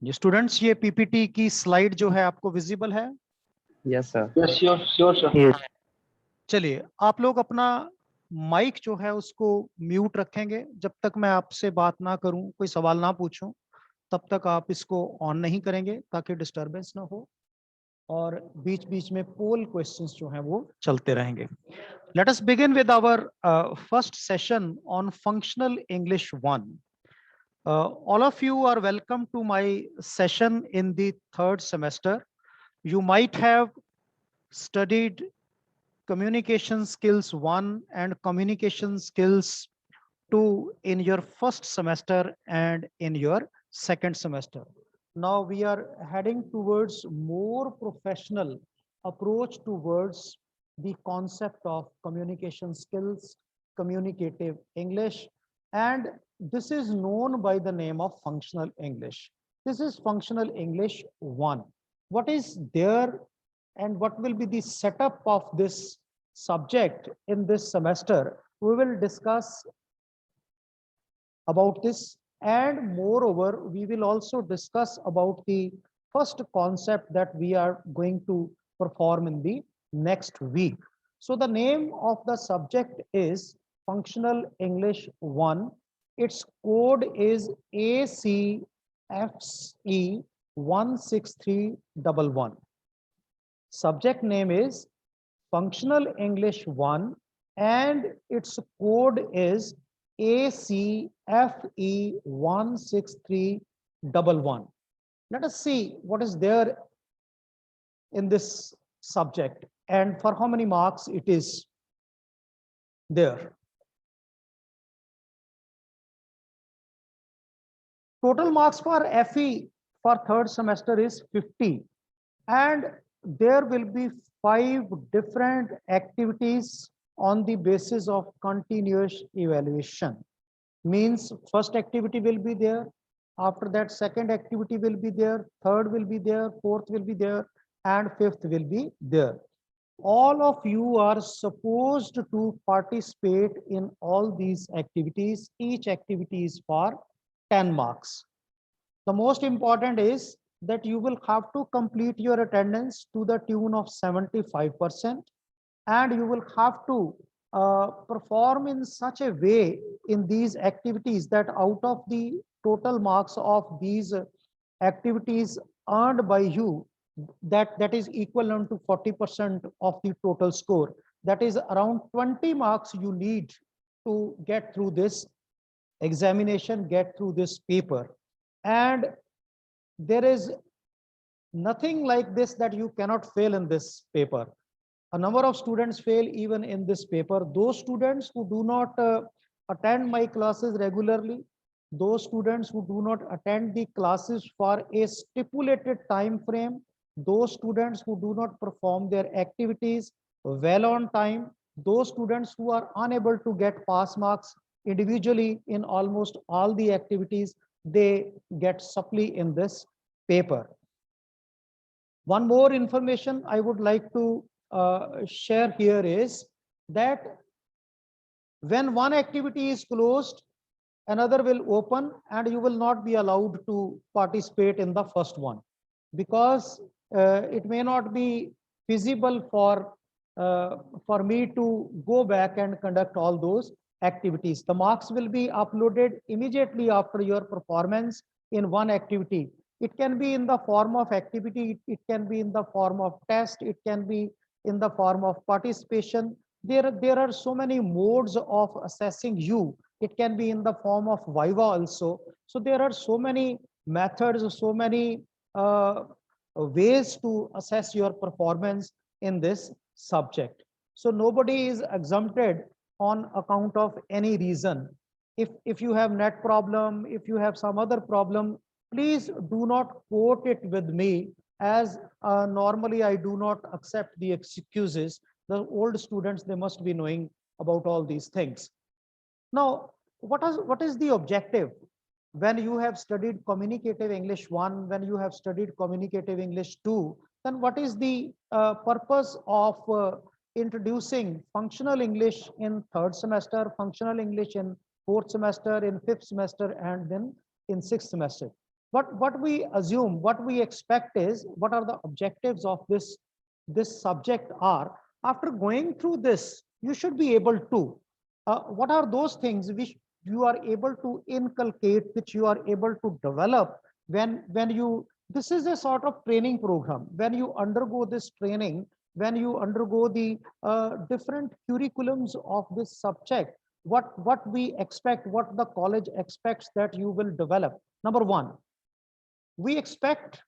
ये स्टूडेंट्स, ये पीपीटी की स्लाइड जो है आपको विजिबल है? Yes sir. Yes sure sure sir. चलिए, आप लोग अपना माइक जो है उसको म्यूट रखेंगे। जब तक मैं आपसे बात ना करूं, कोई सवाल ना पूछूं, तब तक आप इसको ऑन नहीं करेंगे ताकि डिस्टरबेंस ना हो, और बीच बीच में पोल क्वेश्चंस जो हैं वो चलते रहेंगे। Let us begin with our first session on functional English 1. All of you are welcome to my session in the third semester. You might have studied communication skills 1 and communication skills 2 in your first semester and in your second semester. Now we are heading towards more professional approach towards the concept of communication skills, communicative English, and this is known by the name of functional English. This is functional English 1. What is there and what will be the setup of this subject in this semester? We will discuss about this, and moreover we will also discuss about the first concept that we are going to perform in the next week. So the name of the subject is functional English 1. Its code is ACFE 16311. Subject name is functional English 1 and its code is ACFE 16311. Let us see what is there in this subject and for how many marks it is there. Total marks for FE for third semester is 50, and there will be 5 different activities on the basis of continuous evaluation. Means first activity will be there, after that second activity will be there, third will be there, fourth will be there, and fifth will be there. All of you are supposed to participate in all these activities. Each activity is for 10 marks. The most important is that you will have to complete your attendance to the tune of 75%, and you will have to perform in such a way in these activities that out of the total marks of these activities earned by you, that is equivalent to 40% of the total score. That is around 20 marks you need to get through this examination, get through this paper. And there is nothing like this that you cannot fail in this paper. A number of students fail even in this paper. Those students who do not attend my classes regularly, those students who do not attend the classes for a stipulated time frame, those students who do not perform their activities well on time, those students who are unable to get pass marks individually in almost all the activities, they get supply in this paper. One more information I would like to share here is that when one activity is closed, another will open, and you will not be allowed to participate in the first one because it may not be feasible for me to go back and conduct all those activities. The marks will be uploaded immediately after your performance in one activity. It can be in the form of activity, it can be in the form of test, it can be in the form of participation. There are so many modes of assessing you. It can be in the form of viva also. So there are so many methods, so many ways to assess your performance in this subject. So nobody is exempted on account of any reason. If you have net problem, if you have some other problem, please do not quote it with me, as normally I do not accept the excuses. The old students, they must be knowing about all these things. Now, what is the objective when you have studied communicative English 1, when you have studied communicative English 2, then what is the purpose of introducing functional English in third semester, functional English in fourth semester, in fifth semester, and then in sixth semester? what we assume, what we expect is, what are the objectives of this subject are. After going through this, you should be able to, what are those things which you are able to inculcate, which you are able to develop when you, this is a sort of training program. When you undergo this training, when you undergo the different curriculums of this subject, what we expect, what the college expects that you will develop. Number one, we expect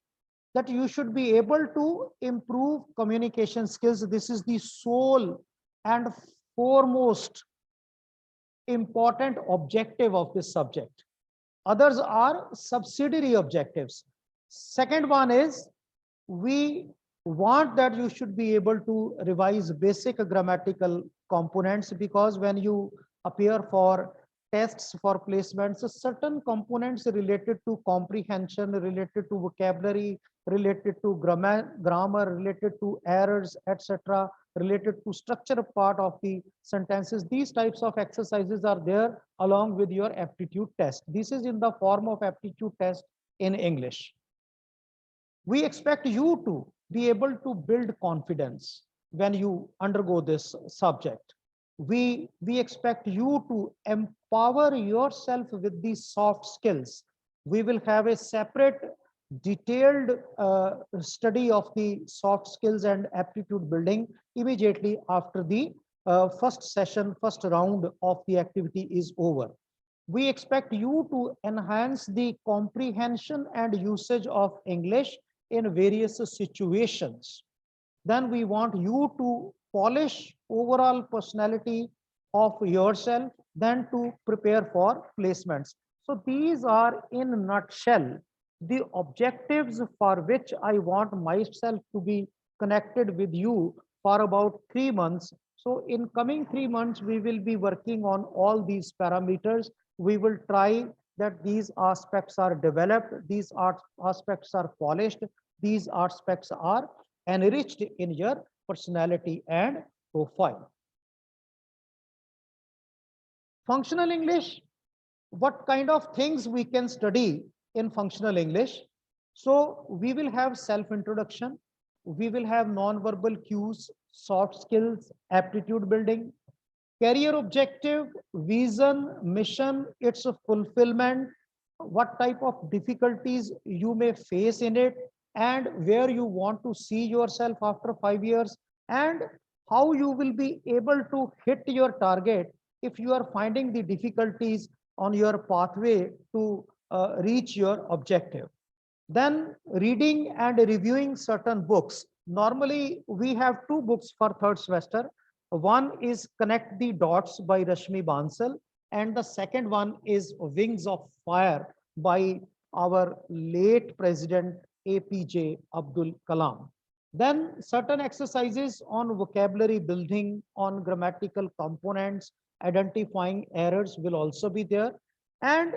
that you should be able to improve communication skills. This is the sole and foremost important objective of this subject. Others are subsidiary objectives. Second one is, we want that you should be able to revise basic grammatical components, because when you appear for tests for placements, certain components related to comprehension, related to vocabulary, related to grammar, related to errors, etc., related to structure part of the sentences, these types of exercises are there along with your aptitude test. This is in the form of aptitude test in English. We expect you to be able to build confidence when you undergo this subject. We expect you to empower yourself with these soft skills. We will have a separate detailed study of the soft skills and aptitude building immediately after the first session, first round of the activity is over. We expect you to enhance the comprehension and usage of English in various situations. Then we want you to polish overall personality of yourself, then to prepare for placements. So these are in a nutshell the objectives for which I want myself to be connected with you for about 3 months. So in coming 3 months, we will be working on all these parameters. We will try that these aspects are developed, these aspects are polished, these aspects are enriched in your personality and profile. Functional English, what kind of things we can study in functional English? So we will have self-introduction, we will have non-verbal cues, soft skills, aptitude building, career objective, vision, mission, its fulfillment, what type of difficulties you may face in it, and where you want to see yourself after 5 years, and how you will be able to hit your target if you are finding the difficulties on your pathway to reach your objective. Then reading and reviewing certain books. Normally, we have 2 books for third semester. One is Connect the Dots by Rashmi Bansal, and the second one is Wings of Fire by our late President APJ Abdul Kalam. Then certain exercises on vocabulary building, on grammatical components, identifying errors will also be there. And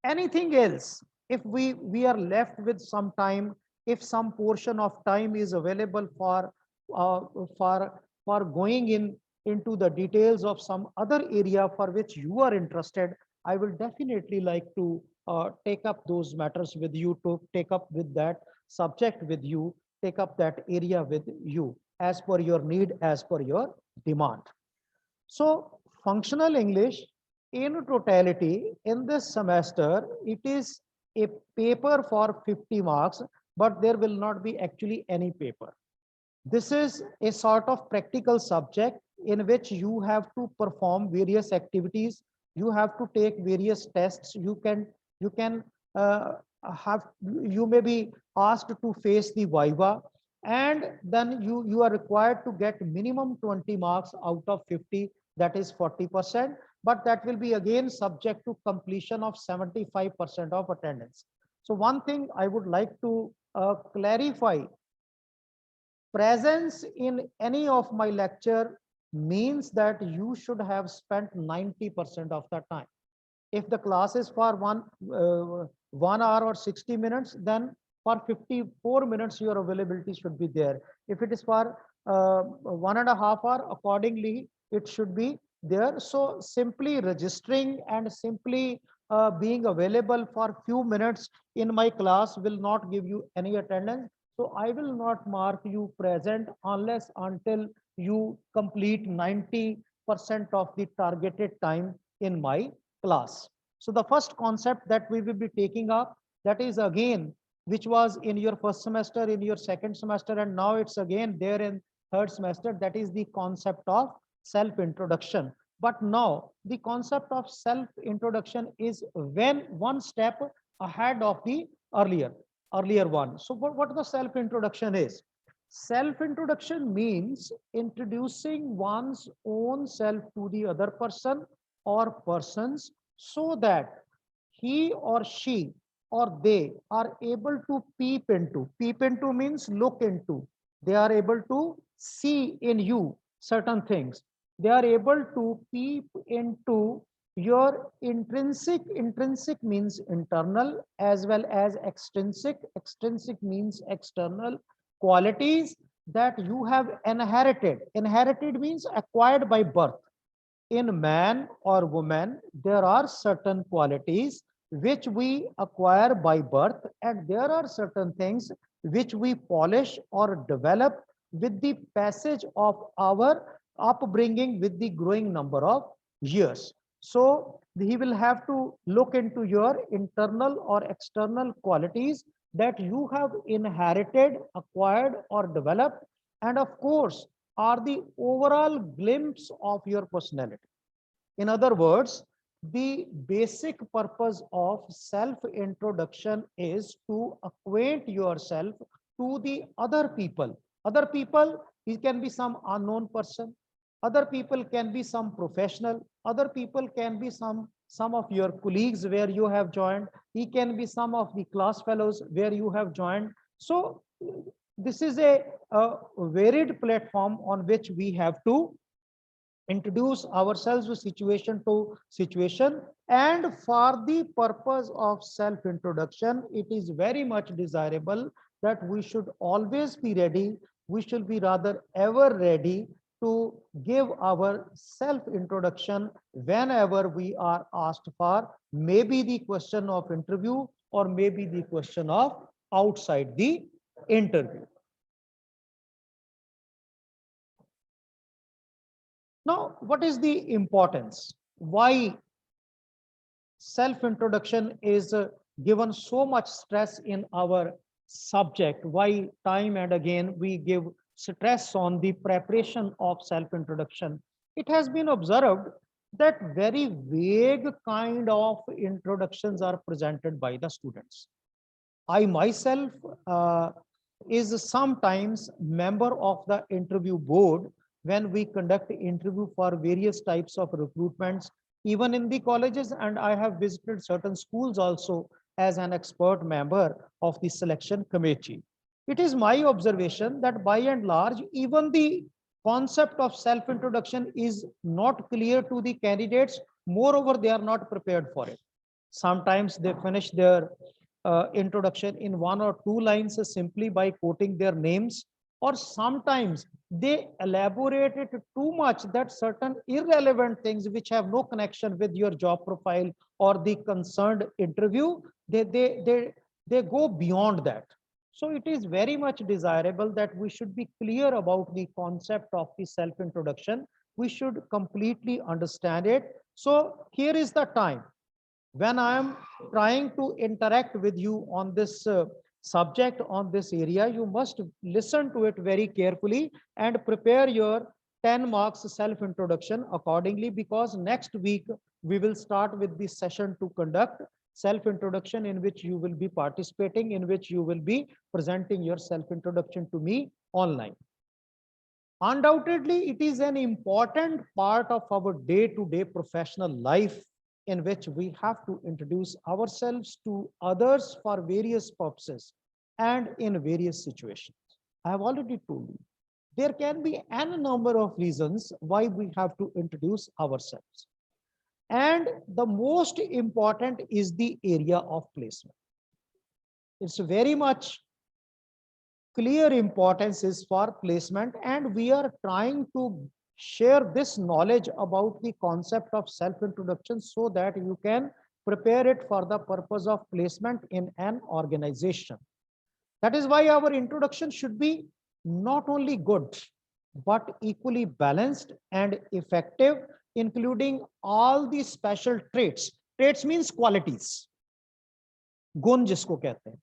anything else, if we are left with some time, if some portion of time is available for uh, for going into the details of some other area for which you are interested, I will definitely like to take up those matters with you, to take up with that subject with you, take up that area with you as per your need, as per your demand. So functional English in totality in this semester, it is a paper for 50 marks, but there will not be actually any paper. This is a sort of practical subject in which you have to perform various activities. You have to take various tests. You can have, you may be asked to face the viva, and then you are required to get minimum 20 marks out of 50, that is 40%, but that will be again subject to completion of 75% of attendance. So one thing I would like to clarify, presence in any of my lecture means that you should have spent 90% of the time. If the class is for 1 hour or 60 minutes, then for 54 minutes your availability should be there. If it is for 1.5 hours, accordingly it should be there. So simply registering and simply being available for few minutes in my class will not give you any attendance. So I will not mark you present unless until you complete 90% of the targeted time in my class. So the first concept that we will be taking up, that is again, which was in your first semester, in your second semester, and now it's again there in third semester, that is the concept of self introduction. But now the concept of self introduction is when one step ahead of the earlier one. So what the self introduction is? Self introduction means introducing one's own self to the other person or persons, so that he or she or they are able to peep into means look into, they are able to see in you certain things, they are able to peep into your intrinsic means internal as well as extrinsic means external qualities that you have inherited means acquired by birth. In man or woman, there are certain qualities which we acquire by birth, and there are certain things which we polish or develop with the passage of our upbringing, with the growing number of years. So he will have to look into your internal or external qualities that you have inherited, acquired, or developed, and of course, are the overall glimpse of your personality. In other words, the basic purpose of self-introduction is to acquaint yourself to the other people. Other people, it can be some unknown person. Other people can be some professional. Other people can be some of your colleagues where you have joined. He can be some of the class fellows where you have joined. So this is a varied platform on which we have to introduce ourselves to situation. And for the purpose of self introduction, it is very much desirable that we should always be ready, we should be rather ever ready to give our self introduction whenever we are asked for, maybe the question of interview or maybe the question of outside the interview. Now, what is the importance? Why self-introduction is given so much stress in our subject? Why time and again we give stress on the preparation of self-introduction? It has been observed that very vague kind of introductions are presented by the students. I myself is sometimes member of the interview board when we conduct interview for various types of recruitments, even in the colleges, and I have visited certain schools also as an expert member of the selection committee. It is my observation that by and large, even the concept of self-introduction is not clear to the candidates. Moreover, they are not prepared for it. Sometimes they finish their introduction in one or two lines simply by quoting their names, or sometimes they elaborate it too much that certain irrelevant things which have no connection with your job profile or the concerned interview, they go beyond that. So it is very much desirable that we should be clear about the concept of the self introduction. We should completely understand it. So here is the time when I am trying to interact with you on this subject, on this area. You must listen to it very carefully and prepare your 10 marks self introduction accordingly, because next week we will start with the session to conduct self introduction, in which you will be participating, in which you will be presenting your self introduction to me online. Undoubtedly, it is an important part of our day-to-day professional life, in which we have to introduce ourselves to others for various purposes and in various situations. I have already told you, there can be any number of reasons why we have to introduce ourselves. And the most important is the area of placement. It's very much clear importance is for placement, and we are trying to share this knowledge about the concept of self introduction so that you can prepare it for the purpose of placement in an organization. That is why our introduction should be not only good, but equally balanced and effective, including all the special traits. Traits means qualities. गुण जिसको कहते हैं.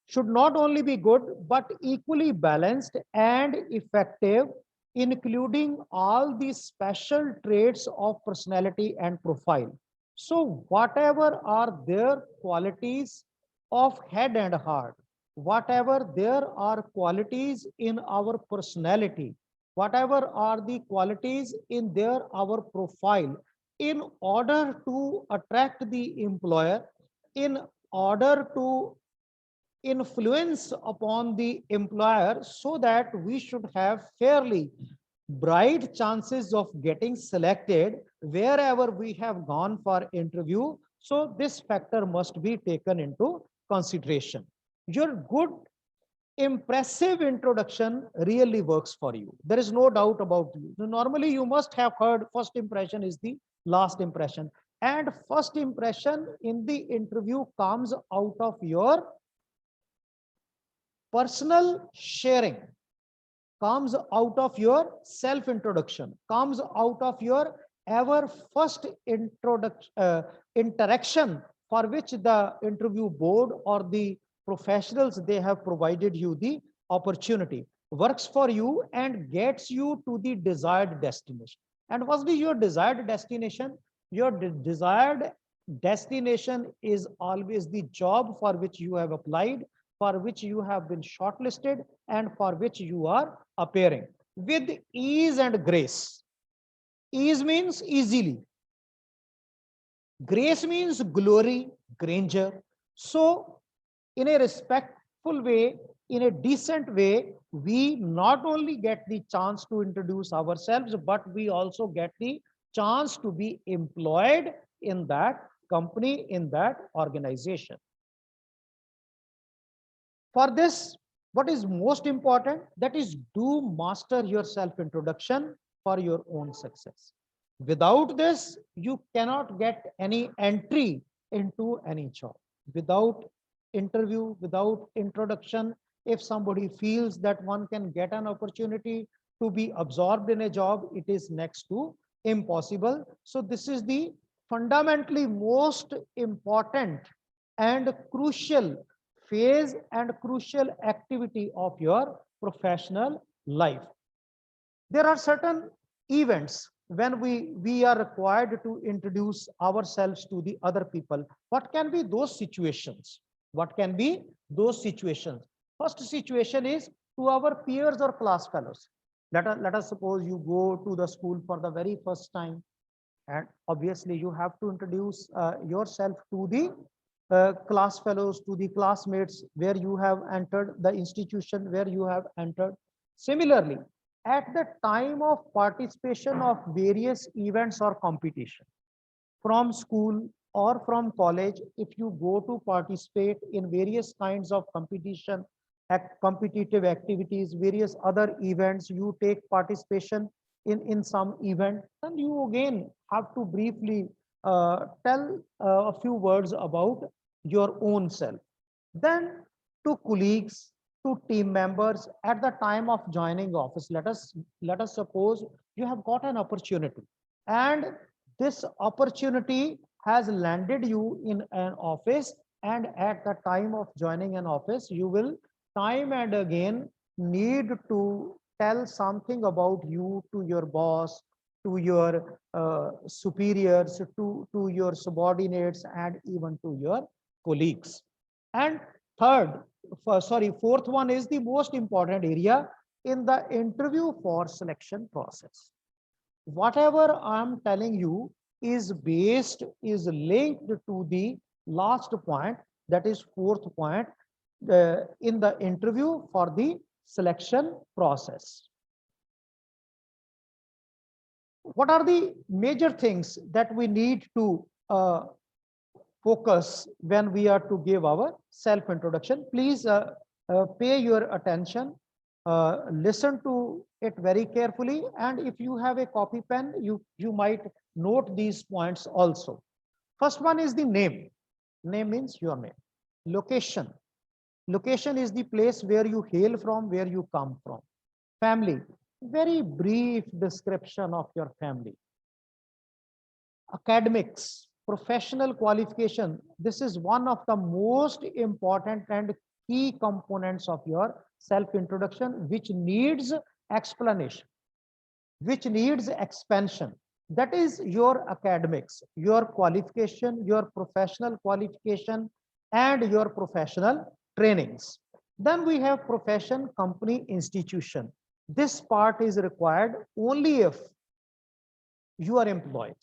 Should not only be good, but equally balanced and effective, including all the special traits of personality and profile. So whatever are their qualities of head and heart, whatever there are qualities in our personality, whatever are the qualities in their our profile, in order to attract the employer, in order to influence upon the employer, so that we should have fairly bright chances of getting selected wherever we have gone for interview. So this factor must be taken into consideration. Your good, impressive introduction really works for you. There is no doubt about you. Normally, you must have heard first impression is the last impression. And first impression in the interview comes out of your personal sharing, comes out of your self introduction, comes out of your ever first interaction for which the interview board or the professionals, they have provided you the opportunity, works for you and gets you to the desired destination. And what's your desired destination? Your desired destination is always the job for which you have applied, for which you have been shortlisted, and for which you are appearing with ease and grace. Ease means easily. Grace means glory, grandeur. So in a respectful way, in a decent way, we not only get the chance to introduce ourselves, but we also get the chance to be employed in that company, in that organization. For this, what is most important, that is do master your self-introduction for your own success. Without this, you cannot get any entry into any job. Without interview, without introduction, if somebody feels that one can get an opportunity to be absorbed in a job, it is next to impossible. So this is the fundamentally most important and crucial phase and crucial activity of your professional life. There are certain events when we are required to introduce ourselves to the other people. What can be those situations? What can be those situations? First situation is to our peers or class fellows. Let us suppose you go to the school for the very first time, and obviously you have to introduce yourself to the class fellows, to the classmates where you have entered, the institution where you have entered. Similarly, at the time of participation of various events or competition from school or from college, if you go to participate in various kinds of competition, competitive activities, various other events, you take participation in some event, then you again have to briefly tell a few words about your own self. Then to colleagues, to team members at the time of joining office, let us suppose you have got an opportunity, and this opportunity has landed you in an office, and at the time of joining an office, you will time and again need to tell something about you to your boss, to your superiors, to your subordinates, and even to your colleagues. And fourth one is the most important area in the interview for selection process. Whatever I'm telling you is linked to the last point, that is fourth point, in the interview for the selection process. What are the major things that we need to focus when we are to give our self introduction? Please pay your attention, listen to it very carefully, and if you have a copy pen, you might note these points also. First one is the name. Name means your name. Location. Location is the place where you hail from, where you come from. Family. Very brief description of your family. Academics, professional qualification. This is one of the most important and key components of your self introduction, which needs explanation, which needs expansion. That is your academics, your qualification, your professional qualification, and your professional trainings. Then we have profession, company, institution. This part is required only if you are employed.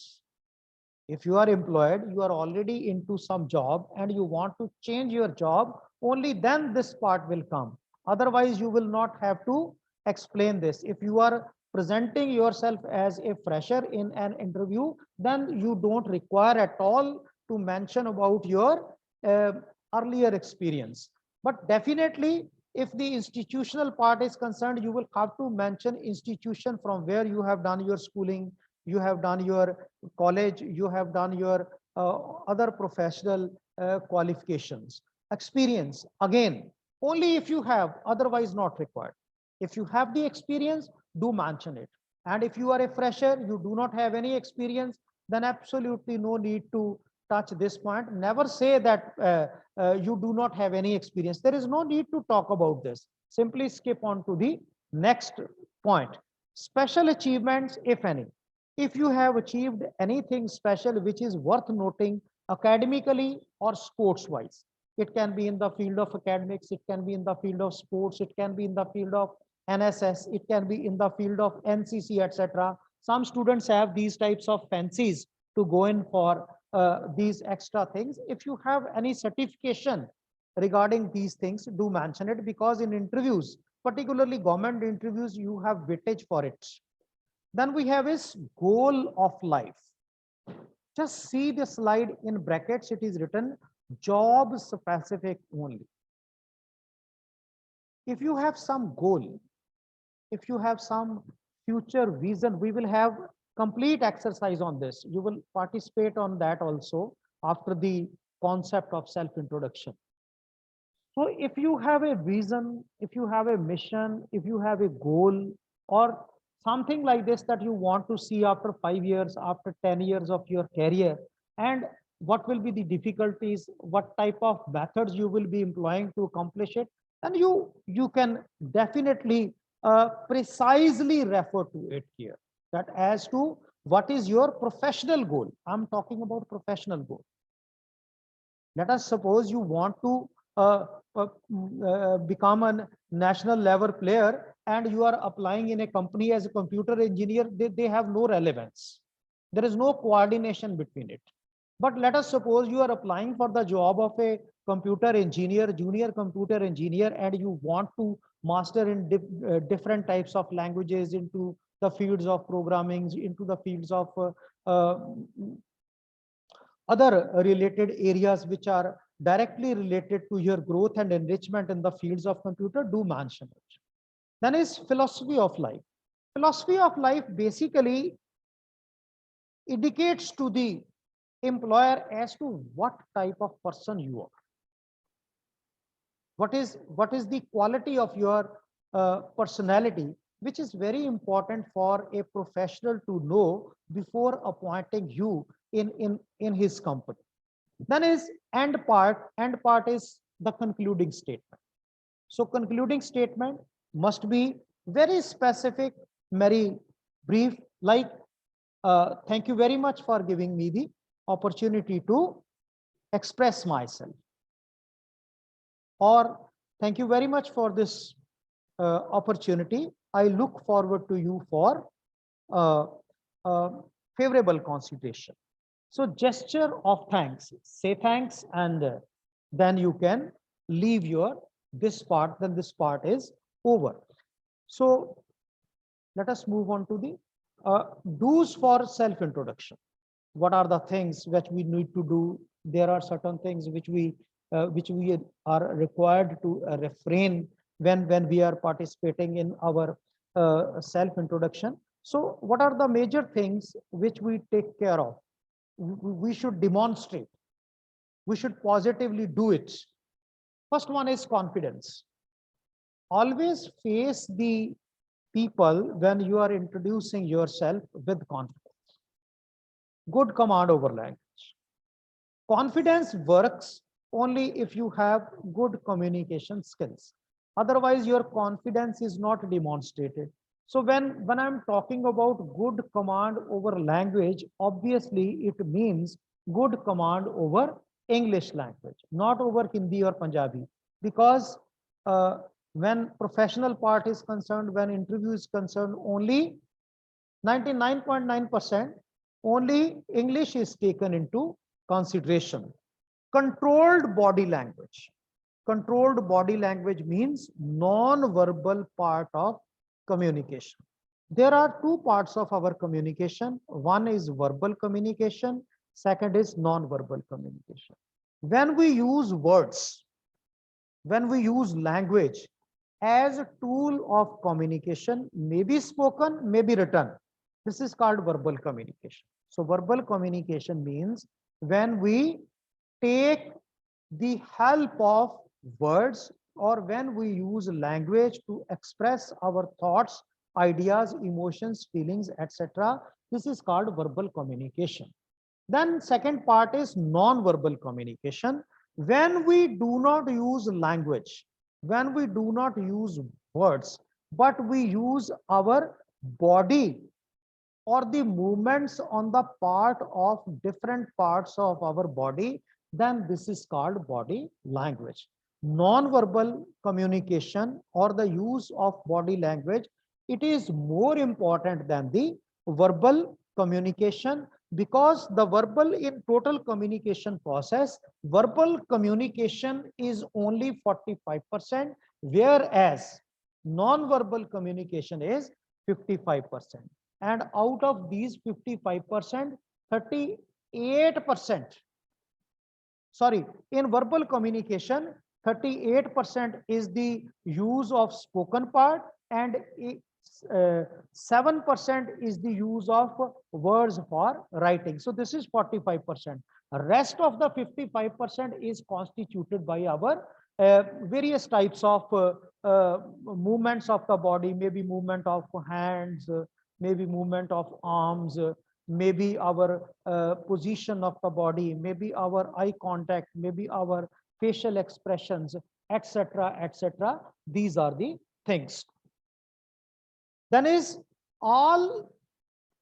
If you are employed, you are already into some job and you want to change your job, only then this part will come. Otherwise, you will not have to explain this. If you are presenting yourself as a fresher in an interview, then you don't require at all to mention about your earlier experience. But definitely, if the institutional part is concerned, you will have to mention institution from where you have done your schooling, you have done your college, you have done your other professional qualifications. Experience, again, only if you have, otherwise not required. If you have the experience, do mention it. And if you are a fresher, you do not have any experience, then absolutely no need to touch this point. Never say that you do not have any experience. There is no need to talk about this. Simply skip on to the next point. Special achievements, if any. If you have achieved anything special which is worth noting academically or sports wise, it can be in the field of academics, it can be in the field of sports, it can be in the field of NSS, it can be in the field of NCC, etc. Some students have these types of fancies to go in for these extra things. If you have any certification regarding these things, do mention it, because in interviews, particularly government interviews, you have weightage for it. Then we have is goal of life. Just see the slide in brackets, it is written job specific only. If you have some goal, if you have some future vision, we will have complete exercise on this. You will participate on that also after the concept of self-introduction. So if you have a vision, if you have a mission, if you have a goal or something like this that you want to see after 5 years, after 10 years of your career, and what will be the difficulties, what type of methods you will be employing to accomplish it, and you can definitely precisely refer to it here, that as to what is your professional goal. I'm talking about professional goal. Let us suppose you want to become a national level player and you are applying in a company as a computer engineer. They have no relevance. There is no coordination between it. But let us suppose you are applying for the job of a computer engineer, junior computer engineer, and you want to master in different types of languages, into the fields of programming, into the fields of other related areas which are directly related to your growth and enrichment in the fields of computer, do mention it. Then is philosophy of life. Philosophy of life basically indicates to the employer as to what type of person you are. What is the quality of your personality, which is very important for a professional to know before appointing you in his company. Then is end part. End part is the concluding statement. So concluding statement must be very specific, very brief, like thank you very much for giving me the opportunity to express myself, or thank you very much for this opportunity. I look forward to you for favorable consideration. So gesture of thanks, say thanks, and then you can leave your this part, then this part is over. So let us move on to the do's for self-introduction. What are the things which we need to do? There are certain things which we are required to refrain when we are participating in our self-introduction. So what are the major things which we take care of? we should demonstrate, we should positively do it. First one is confidence. Always face the people when you are introducing yourself with confidence. Good command over language. Confidence works only if you have good communication skills. Otherwise, your confidence is not demonstrated. So when I'm talking about good command over language, obviously it means good command over English language, not over Hindi or Punjabi. Because when professional part is concerned, when interview is concerned, only 99.9% only English is taken into consideration. Controlled body language. Controlled body language means non-verbal part of communication. There are two parts of our communication. One is verbal communication. Second is non-verbal communication. When we use words, when we use language as a tool of communication, may be spoken, may be written, this is called verbal communication. So verbal communication means when we take the help of words or when we use language to express our thoughts, ideas, emotions, feelings, etc. This is called verbal communication. Then second part is non-verbal communication. When we do not use language, when we do not use words, but we use our body or the movements on the part of different parts of our body, then this is called body language. Non-verbal communication or the use of body language, it is more important than the verbal communication, because the verbal in total communication process, verbal communication is only 45%, whereas non-verbal communication is 55%. And out of these 55%, 38%, sorry, in verbal communication, 38% is the use of spoken part and 7% is the use of words for writing. So this is 45%. Rest of the 55% is constituted by our various types of movements of the body, maybe movement of hands, maybe movement of arms, maybe our position of the body, maybe our eye contact, maybe our facial expressions, etc., etc. These are the things. Then is all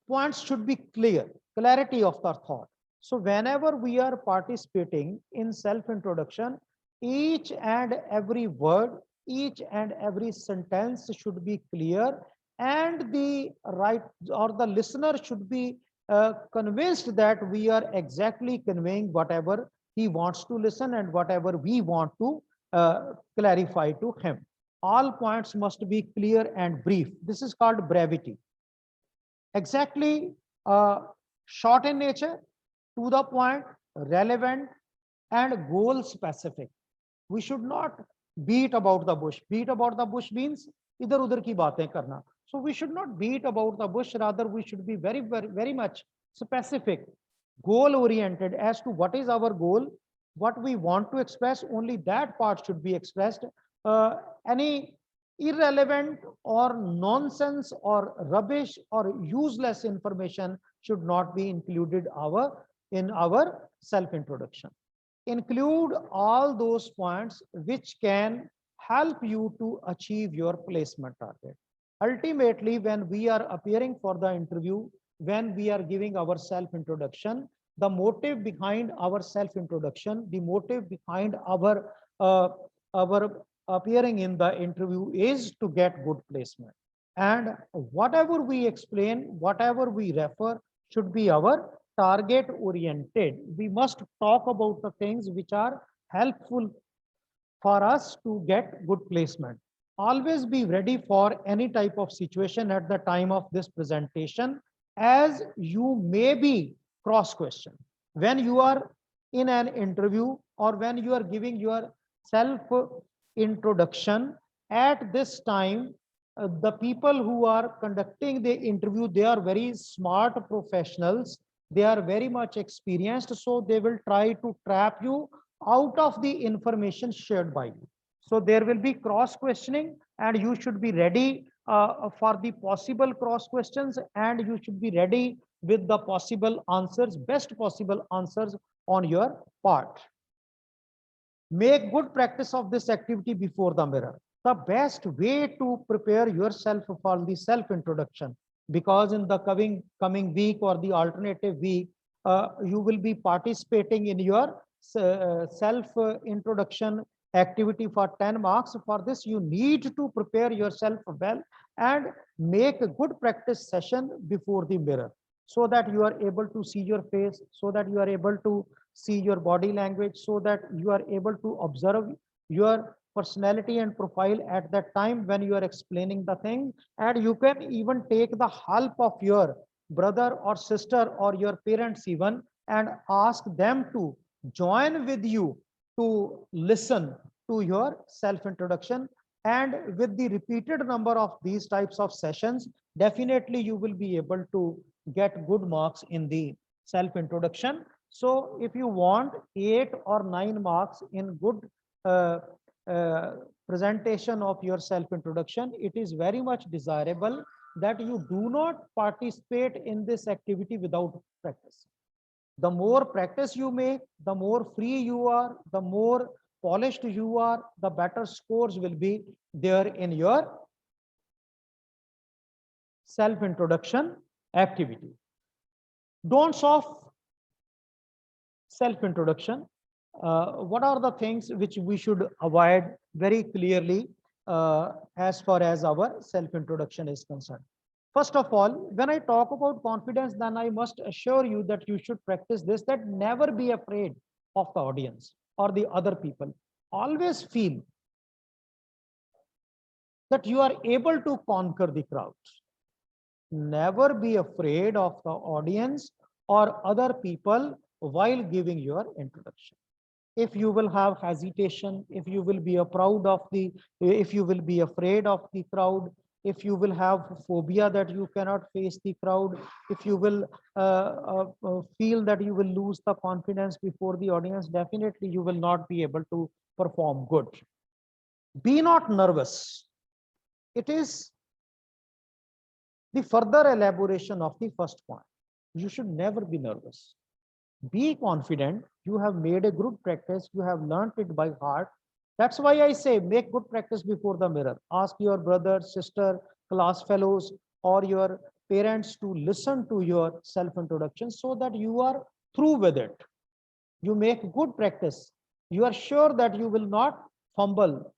points should be clear, clarity of the thought. So whenever we are participating in self-introduction, each and every word, each and every sentence should be clear, and the right or the listener should be convinced that we are exactly conveying whatever he wants to listen and whatever we want to clarify to him. All points must be clear and brief. This is called brevity. Exactly short in nature, to the point, relevant, and goal specific. We should not beat about the bush. Beat about the bush means idhar udhar ki baatein karna. So we should not beat about the bush. Rather, we should be very much specific, goal oriented as to what is our goal, what we want to express. Only that part should be expressed. Any irrelevant or nonsense or rubbish or useless information should not be included in our self-introduction. Include all those points which can help you to achieve your placement target. Ultimately, when we are appearing for the interview, when we are giving our self-introduction, the motive behind our self-introduction, the motive behind our appearing in the interview is to get good placement. And whatever we explain, whatever we refer should be our target oriented. We must talk about the things which are helpful for us to get good placement. Always be ready for any type of situation at the time of this presentation, as you may be cross questioned. When you are in an interview or when you are giving your self introduction, at this time, the people who are conducting the interview, they are very smart professionals. They are very much experienced, so they will try to trap you out of the information shared by you. So there will be cross questioning, and you should be ready for the possible cross questions, and you should be ready with the possible answers, best possible answers on your part. Make good practice of this activity before the mirror. The best way to prepare yourself for the self introduction, because in the coming week or the alternative week, you will be participating in your self introduction activity for 10 marks. For this, you need to prepare yourself well and make a good practice session before the mirror, so that you are able to see your face, so that you are able to see your body language, so that you are able to observe your personality and profile at that time when you are explaining the thing. And you can even take the help of your brother or sister or your parents even, and ask them to join with you to listen to your self introduction. And with the repeated number of these types of sessions, definitely you will be able to get good marks in the self introduction. So if you want 8 or 9 marks in good uh, presentation of your self introduction, it is very much desirable that you do not participate in this activity without practice. The more practice you make, the more free you are, the more polished you are, the better scores will be there in your self introduction activity. Don'ts of self introduction. What are the things which we should avoid very clearly as far as our self introduction is concerned? First of all, when I talk about confidence, then I must assure you that you should practice this, that never be afraid of the audience or the other people. Always feel that you are able to conquer the crowd. Never be afraid of the audience or other people while giving your introduction. If you will have hesitation, if you will be proud of the, if you will be afraid of the crowd, if you will have phobia that you cannot face the crowd, if you will feel that you will lose the confidence before the audience, definitely you will not be able to perform good. Be not nervous. It is the further elaboration of the first point. You should never be nervous. Be confident. You have made a good practice. You have learned it by heart. That's why I say make good practice before the mirror. Ask your brother, sister, class fellows, or your parents to listen to your self introduction, so that you are through with it. You make good practice. You are sure that you will not fumble.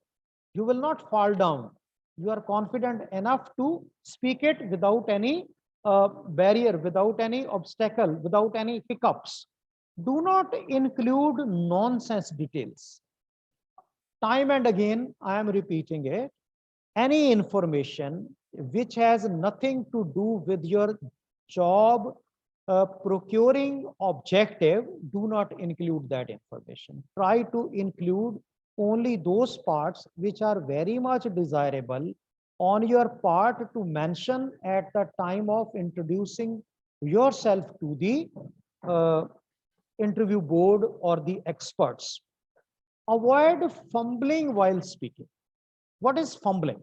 You will not fall down. You are confident enough to speak it without any barrier, without any obstacle, without any hiccups. Do not include nonsense details. Time and again, I am repeating it. Any information which has nothing to do with your job procuring objective, do not include that information. Try to include only those parts which are very much desirable on your part to mention at the time of introducing yourself to the uh, interview board or the experts. Avoid fumbling while speaking. What is fumbling?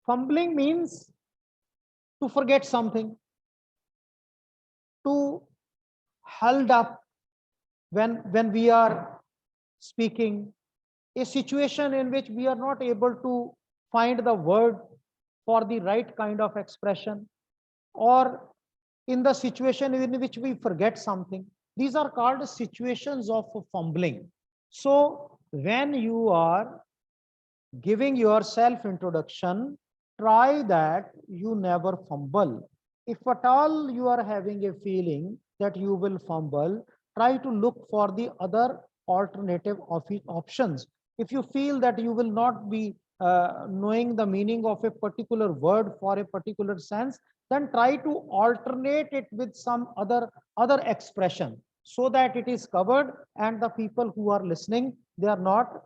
Fumbling means to forget something, to held up when we are speaking, a situation in which we are not able to find the word for the right kind of expression, or in the situation in which we forget something. These are called situations of fumbling. So when you are giving your self introduction, try that you never fumble. If at all you are having a feeling that you will fumble, try to look for the other alternative options. If you feel that you will not be knowing the meaning of a particular word for a particular sense, then try to alternate it with some other expression, so that it is covered and the people who are listening, they are not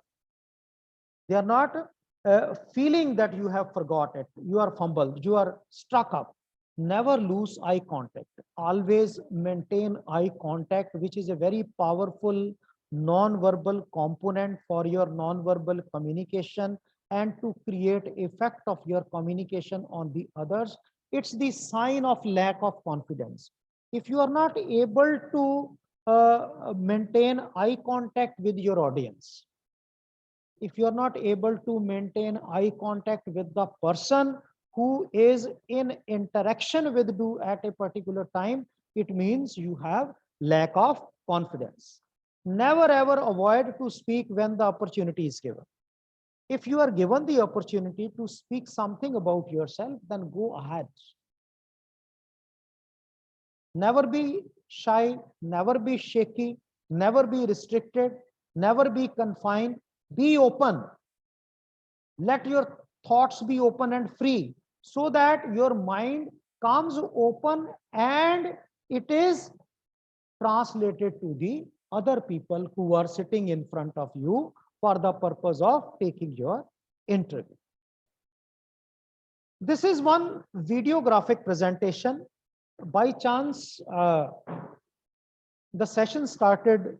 feeling that you have forgot it, you are fumbled, you are struck up. Never lose eye contact. Always maintain eye contact, which is a very powerful non-verbal component for your non-verbal communication and to create effect of your communication on the others. It's the sign of lack of confidence. If you are not able to maintain eye contact with your audience, if you are not able to maintain eye contact with the person who is in interaction with you at a particular time, it means you have lack of confidence. Never ever avoid to speak when the opportunity is given. If you are given the opportunity to speak something about yourself, then go ahead. Never be shy, never be shaky, never be restricted, never be confined. Be open. Let your thoughts be open and free so that your mind comes open and it is translated to the other people who are sitting in front of you for the purpose of taking your interview. This is one videographic presentation. By chance, the session started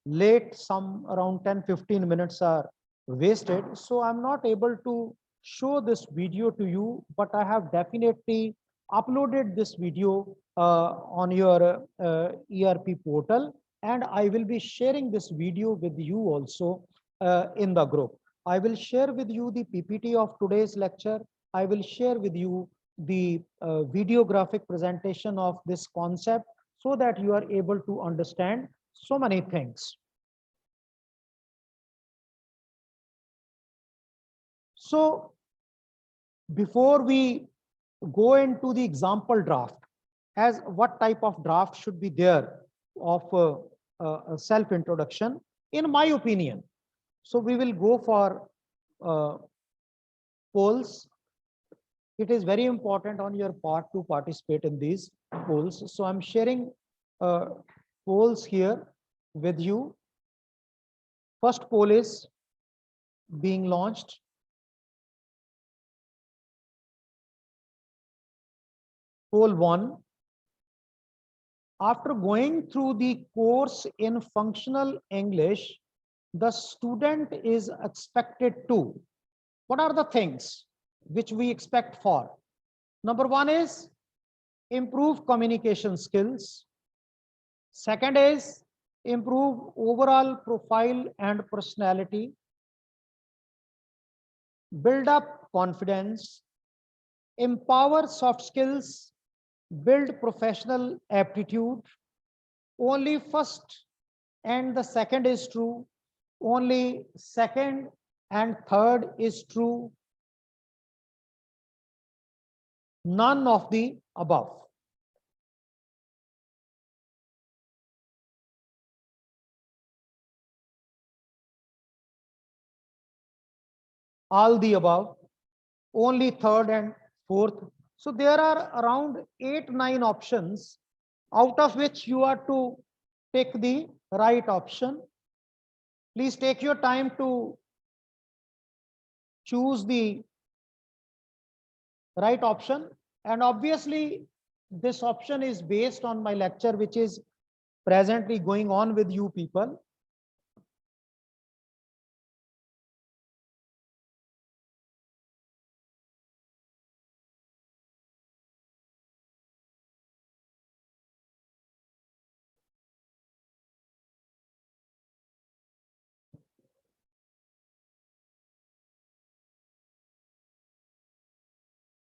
late, some around 10-15 minutes are wasted. So I'm not able to show this video to you, but I have definitely uploaded this video on your ERP portal, and I will be sharing this video with you also in the group. I will share with you the PPT of today's lecture. I will share with you the videographic presentation of this concept so that you are able to understand so many things. So before we go into the example draft, as what type of draft should be there of a self introduction, in my opinion. So we will go for polls. It is very important on your part to participate in these polls. So I'm sharing polls here with you. First poll is being launched. Poll 1. After going through the course in functional English, the student is expected to. What are the things which we expect for? Number 1 is improve communication skills. Second is improve overall profile and personality. Build up confidence. Empower soft skills. Build professional aptitude. Only first and the second is true. Only second and third is true. None of the above. All the above. Only third and fourth. So there are around 8-9 options, out of which you are to pick the right option. Please take your time to choose the right option. And obviously, this option is based on my lecture, which is presently going on with you people.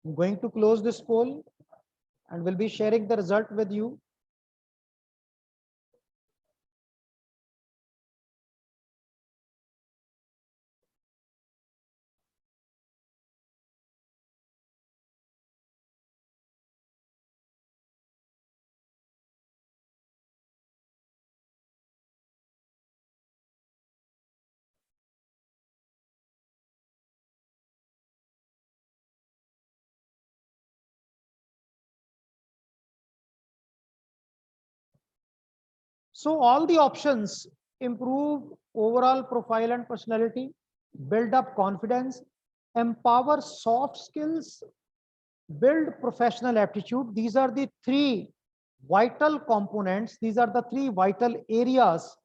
I'm going to close this poll and will be sharing the result with you. So all the options: improve overall profile and personality, build up confidence, empower soft skills, build professional aptitude. These are the three vital components. These are the three vital areas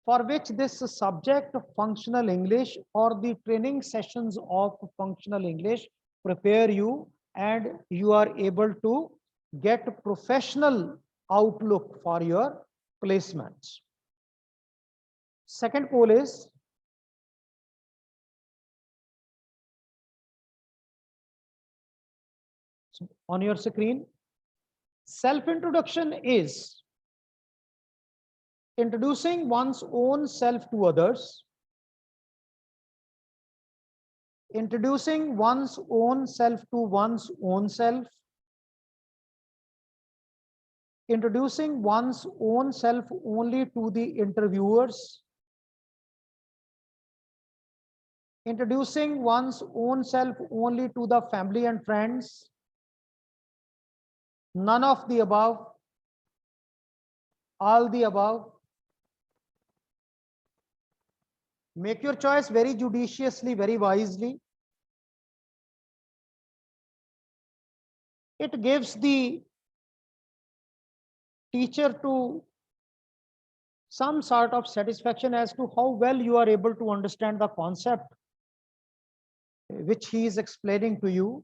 for which this subject functional English or the training sessions of functional English prepare you, and you are able to get professional outlook for your placements. Second goal is on your screen. Self-introduction is introducing one's own self to others, introducing one's own self to one's own self, introducing one's own self only to the interviewers, introducing one's own self only to the family and friends, none of the above, all the above. Make your choice very judiciously, very wisely. It gives the teacher to some sort of satisfaction as to how well you are able to understand the concept which he is explaining to you.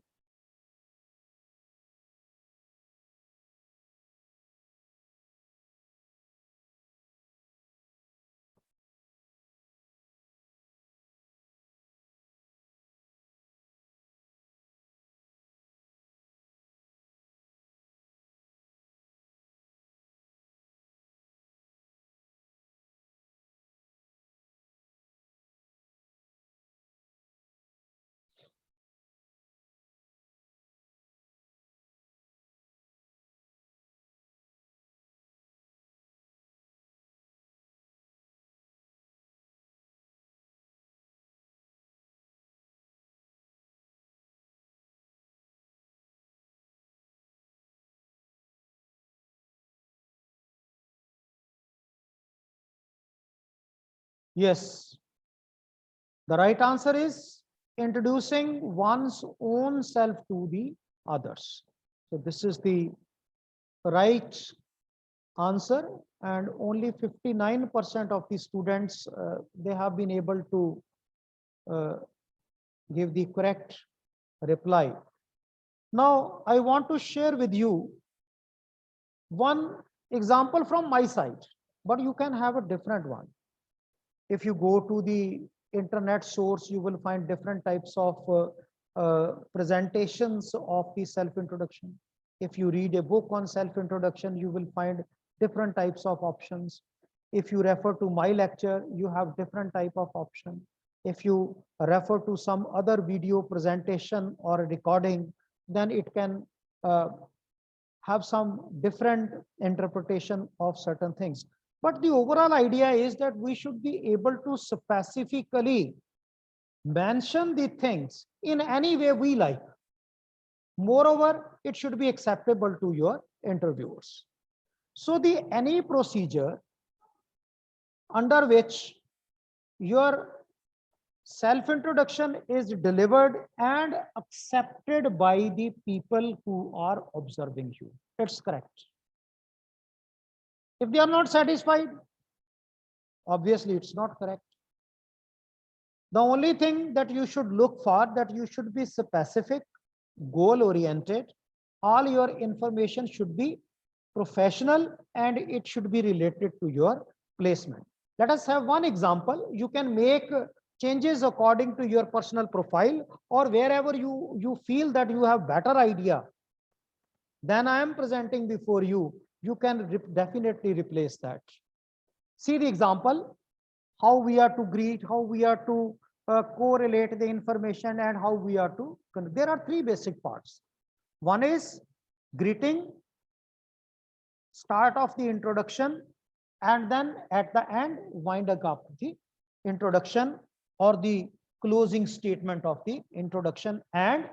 Yes, the right answer is introducing one's own self to the others. So this is the right answer, and only 59% of the students they have been able to give the correct reply. Now I want to share with you one example from my side, but you can have a different one. If you go to the internet source, you will find different types of presentations of the self-introduction. If you read a book on self-introduction, you will find different types of options. If you refer to my lecture, you have different type of option. If you refer to some other video presentation or recording, then it can have some different interpretation of certain things. But the overall idea is that we should be able to specifically mention the things in any way we like. Moreover, it should be acceptable to your interviewers. So the any procedure under which your self-introduction is delivered and accepted by the people who are observing you. It's correct. If they are not satisfied, obviously it's not correct. The only thing that you should look for, that you should be specific, goal oriented. All your information should be professional and it should be related to your placement. Let us have one example. You can make changes according to your personal profile, or wherever you feel that you have better idea than I am presenting before you, you can definitely replace that. See the example, how we are to greet, how we are to correlate the information, and how we are to, there are three basic parts. One is greeting, start of the introduction, and then at the end, wind up the introduction or the closing statement of the introduction and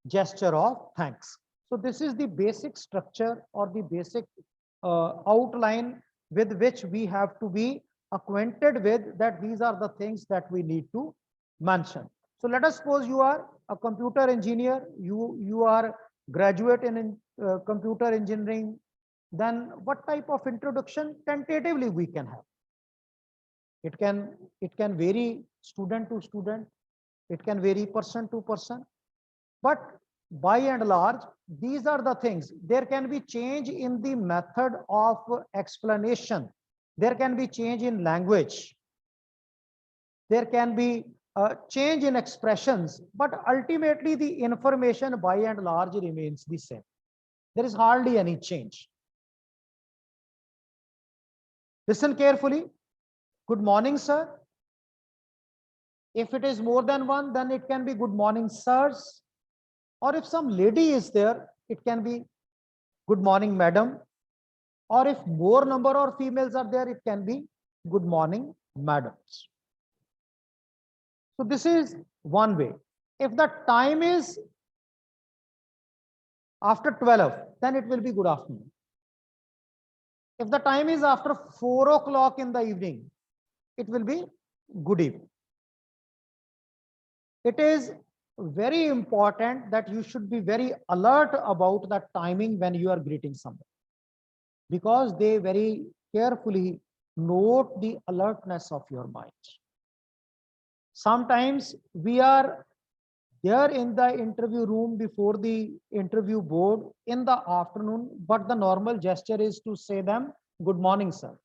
gesture of thanks. So this is the basic structure or the basic outline with which we have to be acquainted with, that these are the things that we need to mention. So let us suppose you are a computer engineer, you are graduate in computer engineering, then what type of introduction tentatively we can have? It can vary student to student, it can vary person to person, but by and large, these are the things. There can be change in the method of explanation. There can be change in language. There can be a change in expressions, but ultimately the information by and large remains the same. There is hardly any change. Listen carefully. Good morning, sir. If it is more than one, then it can be good morning, sirs. Or if some lady is there, it can be good morning, madam. Or if more number of females are there, it can be good morning, madams. So this is one way. If the time is after 12, then it will be good afternoon. If the time is after 4 o'clock in the evening, it will be good evening. It is very important that you should be very alert about the timing when you are greeting someone, because they very carefully note the alertness of your mind. Sometimes we are there in the interview room before the interview board in the afternoon, but the normal gesture is to say them, good morning, sir.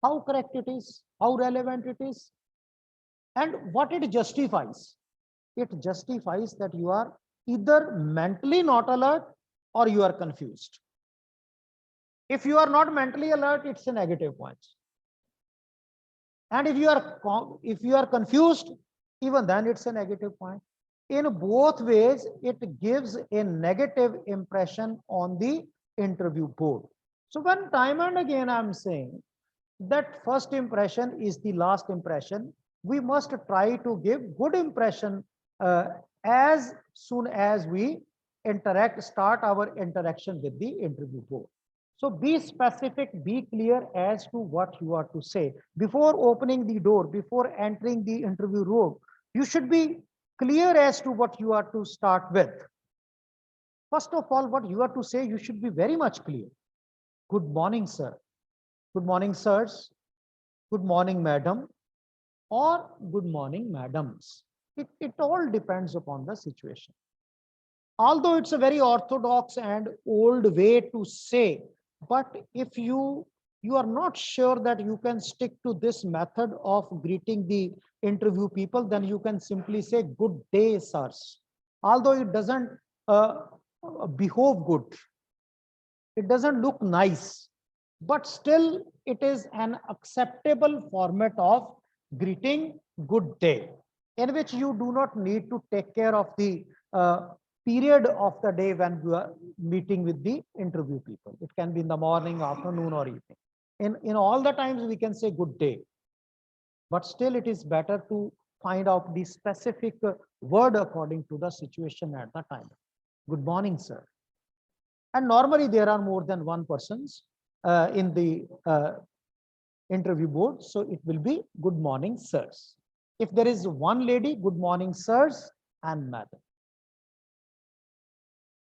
How correct it is, how relevant it is, and what it justifies. It justifies that you are either mentally not alert or you are confused. If you are not mentally alert, it's a negative point. And if you are confused, even then it's a negative point. In both ways, it gives a negative impression on the interview board. So when time and again I'm saying that first impression is the last impression, we must try to give good impression as soon as we start our interaction with the interview board. So be specific, be clear as to what you are to say. Before opening the door, before entering the interview room, you should be clear as to what you are to start with. First of all, what you are to say, you should be very much clear. Good morning, sir. Good morning, sirs. Good morning, madam. Or good morning, madams. It all depends upon the situation. Although it's a very orthodox and old way to say, but if you are not sure that you can stick to this method of greeting the interview people, then you can simply say good day, sirs. Although it doesn't behave good, it doesn't look nice, but still it is an acceptable format of greeting good day, in which you do not need to take care of the period of the day when you are meeting with the interview people. It can be in the morning, afternoon, or evening. In all the times we can say good day, but still it is better to find out the specific word according to the situation at the time. Good morning, sir. And normally there are more than one persons in the interview board, so it will be good morning, sirs. If there is one lady, good morning, sirs and madam.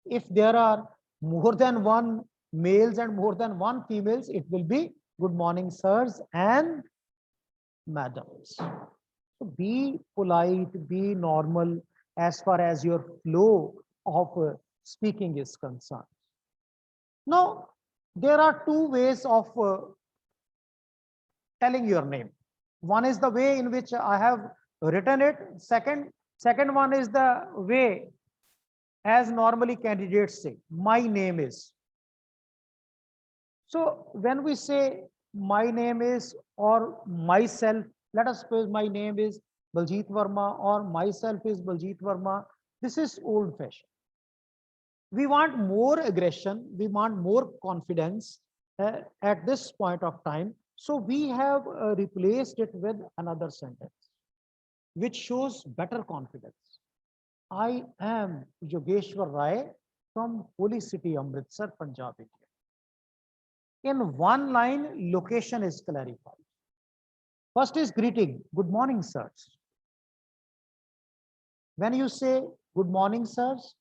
If there are more than one males and more than one females, it will be good morning, sirs and madams. So be polite, be normal as far as your flow of speaking is concerned. Now, there are two ways of telling your name. One is the way in which I have written it. Second one is the way as normally candidates say, my name is. So when we say my name is or myself, let us suppose my name is Baljit Verma or myself is Baljit Verma. This is old fashioned. We want more aggression, we want more confidence at this point of time. So we have replaced it with another sentence, which shows better confidence. I am Yogeshwar Rai from Holy City, Amritsar, Punjab, India. In one line, location is clarified. First is greeting. Good morning, sirs. When you say Good morning, sirs.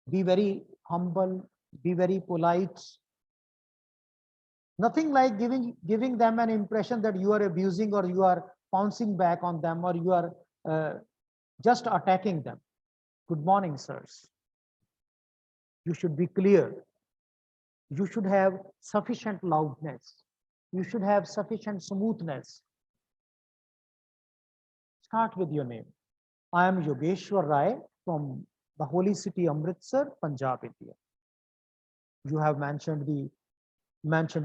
Be very humble, be very polite. Nothing like giving them an impression that you are abusing or you are pouncing back on them or you are just attacking them. Good morning, sirs. You should be clear. You should have sufficient loudness. You should have sufficient smoothness. Start with your name. I am Yogeshwar Rai from the holy city Amritsar, Punjab, India. You have mentioned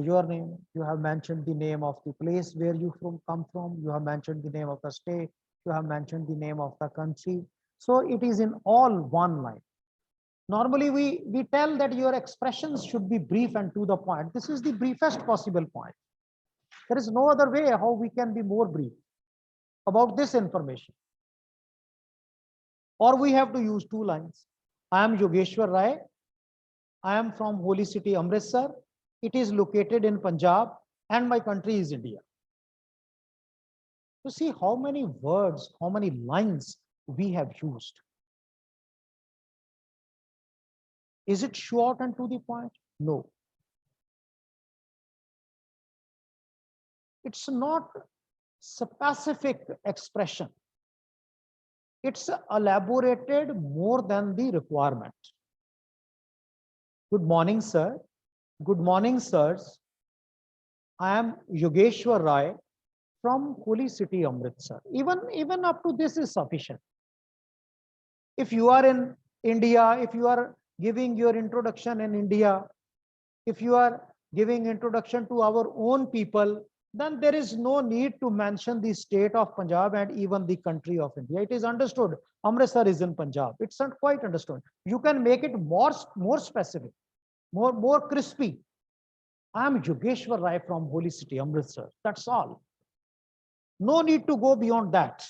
your name. You have mentioned the name of the place where you come from. You have mentioned the name of the state. You have mentioned the name of the country. So it is in all one line. Normally, we tell that your expressions should be brief and to the point. This is the briefest possible point. There is no other way how we can be more brief about this information. Or we have to use two lines. I am Yogeshwar Rai. I am from holy city Amritsar. It is located in Punjab and my country is India. To see how many words, how many lines we have used. Is it short and to the point? No. It's not specific expression. It's elaborated more than the requirement. Good morning, sir. Good morning, sirs. I am Yogeshwar Rai from holy city Amritsar. Even up to this is sufficient. If you are in India, if you are giving your introduction in India, if you are giving introduction to our own people, then there is no need to mention the state of Punjab and even the country of India. It is understood. Amritsar is in Punjab. It's not quite understood. You can make it more specific, more crispy. I am Yogeshwar Rai from holy city Amritsar. That's all. No need to go beyond that.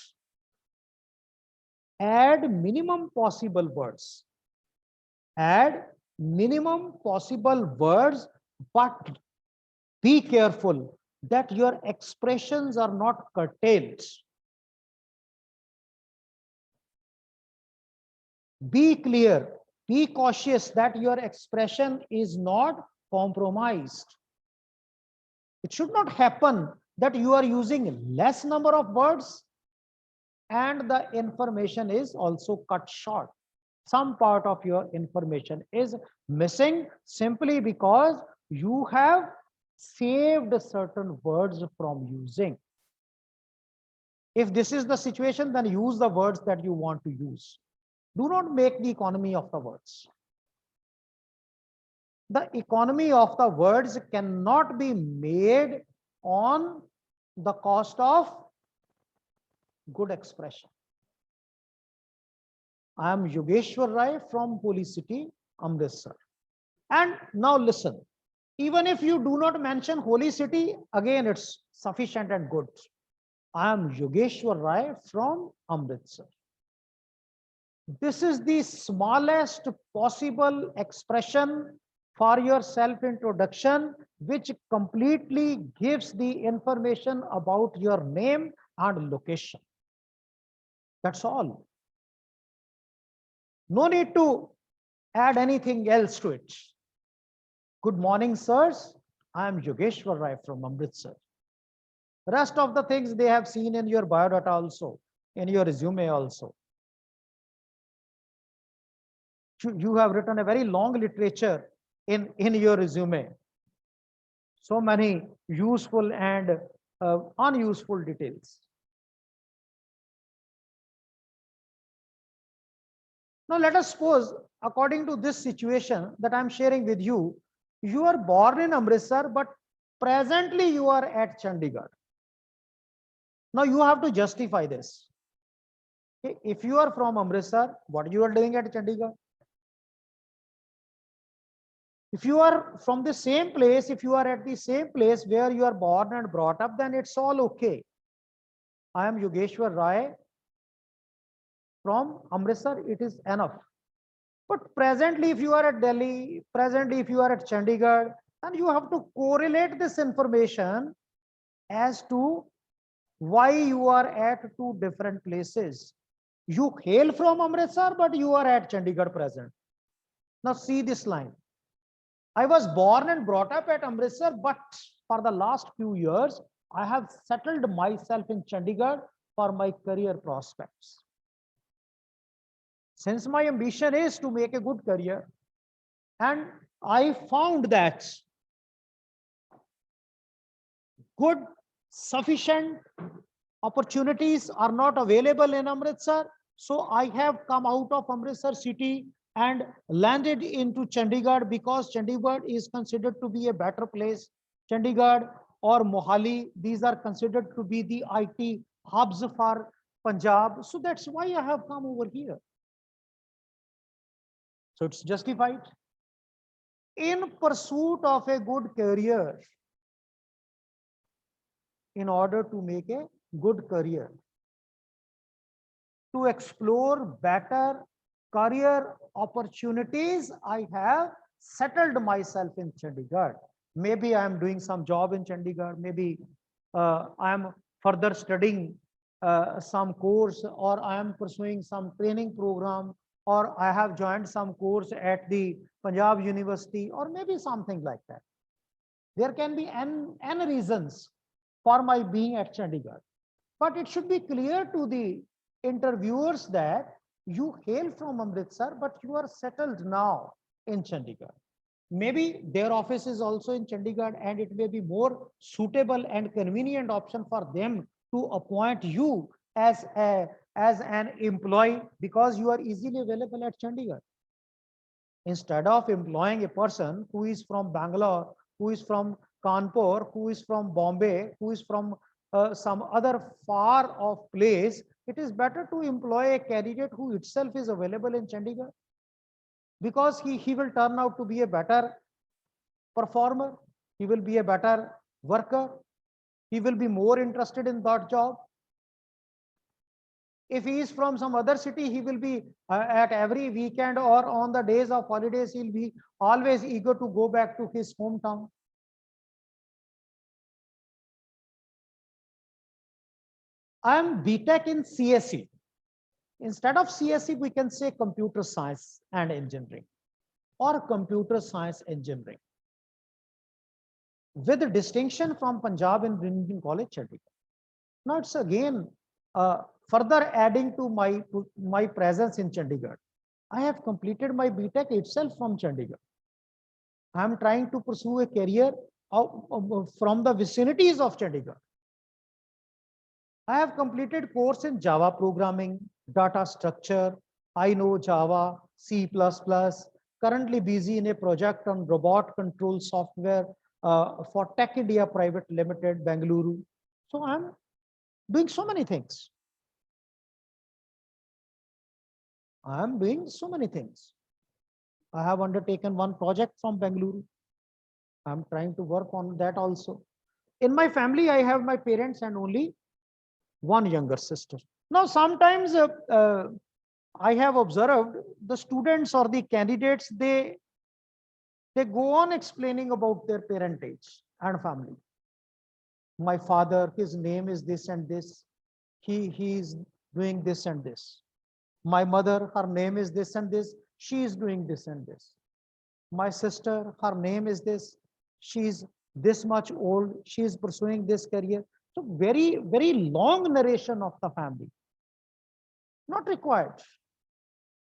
Add minimum possible words. Add minimum possible words, but be careful that your expressions are not curtailed. Be clear, be cautious that your expression is not compromised. It should not happen that you are using less number of words and the information is also cut short. Some part of your information is missing simply because you have saved certain words from using. If this is the situation, then use the words that you want to use. Do not make the economy of the words. The economy of the words cannot be made on the cost of good expression. I am Yogeshwar Rai from holy city Amritsar. And now listen, even if you do not mention holy city, again it's sufficient and good. I am Yogeshwar Rai from Amritsar. This is the smallest possible expression for your self-introduction, which completely gives the information about your name and location. That's all. No need to add anything else to it. Good morning, sirs. I am Yogeshwar Rai from Amritsar. The rest of the things they have seen in your biodata also, in your resume also. You have written a very long literature in your resume. So many useful and unuseful details. Now let us suppose, according to this situation that I'm sharing with you, you are born in Amritsar, but presently you are at Chandigarh. Now you have to justify this. If you are from Amritsar, what you are doing at Chandigarh? If you are from the same place, if you are at the same place where you are born and brought up, then it's all okay. I am Yogeshwar Rai from Amritsar, it is enough. But presently, if you are at Delhi, presently, if you are at Chandigarh, then you have to correlate this information as to why you are at two different places. You hail from Amritsar, but you are at Chandigarh present. Now see this line. I was born and brought up at Amritsar, but for the last few years, I have settled myself in Chandigarh for my career prospects. Since my ambition is to make a good career, and I found that good, sufficient opportunities are not available in Amritsar. So I have come out of Amritsar city and landed into Chandigarh because Chandigarh is considered to be a better place. Chandigarh or Mohali, these are considered to be the IT hubs for Punjab. So that's why I have come over here. So it's justified. In pursuit of a good career, in order to make a good career, to explore better career opportunities, I have settled myself in Chandigarh. Maybe I am doing some job in Chandigarh. Maybe I am further studying some course, or I am pursuing some training program, or I have joined some course at the Punjab University, or maybe something like that. There can be n reasons for my being at Chandigarh. But it should be clear to the interviewers that you hail from Amritsar, but you are settled now in Chandigarh. Maybe their office is also in Chandigarh, and it may be more suitable and convenient option for them to appoint you as an employee because you are easily available at Chandigarh. Instead of employing a person who is from Bangalore, who is from Kanpur, who is from Bombay, who is from some other far off place, it is better to employ a candidate who itself is available in Chandigarh, because he will turn out to be a better performer, he will be a better worker, he will be more interested in that job. If he is from some other city, he will be at every weekend or on the days of holidays, he'll be always eager to go back to his hometown. I am BTech in CSE. Instead of CSE, we can say computer science and engineering, or computer science engineering, with a distinction from Punjab Engineering College, Chandigarh. Now it's again further adding to my presence in Chandigarh. I have completed my BTech itself from Chandigarh. I am trying to pursue a career from the vicinities of Chandigarh. I have completed course in Java programming, data structure. I know Java, C++. Currently busy in a project on robot control software for Tech India Private Limited, Bengaluru. So I'm doing so many things. I am doing so many things. I have undertaken one project from Bengaluru. I'm trying to work on that also. In my family, I have my parents and only one younger sister. Now, sometimes I have observed the students or the candidates, they go on explaining about their parentage and family. My father, his name is this and this. He is doing this and this. My mother, her name is this and this. She is doing this and this. My sister, her name is this. She is this much old. She is pursuing this career. So very, very long narration of the family. Not required.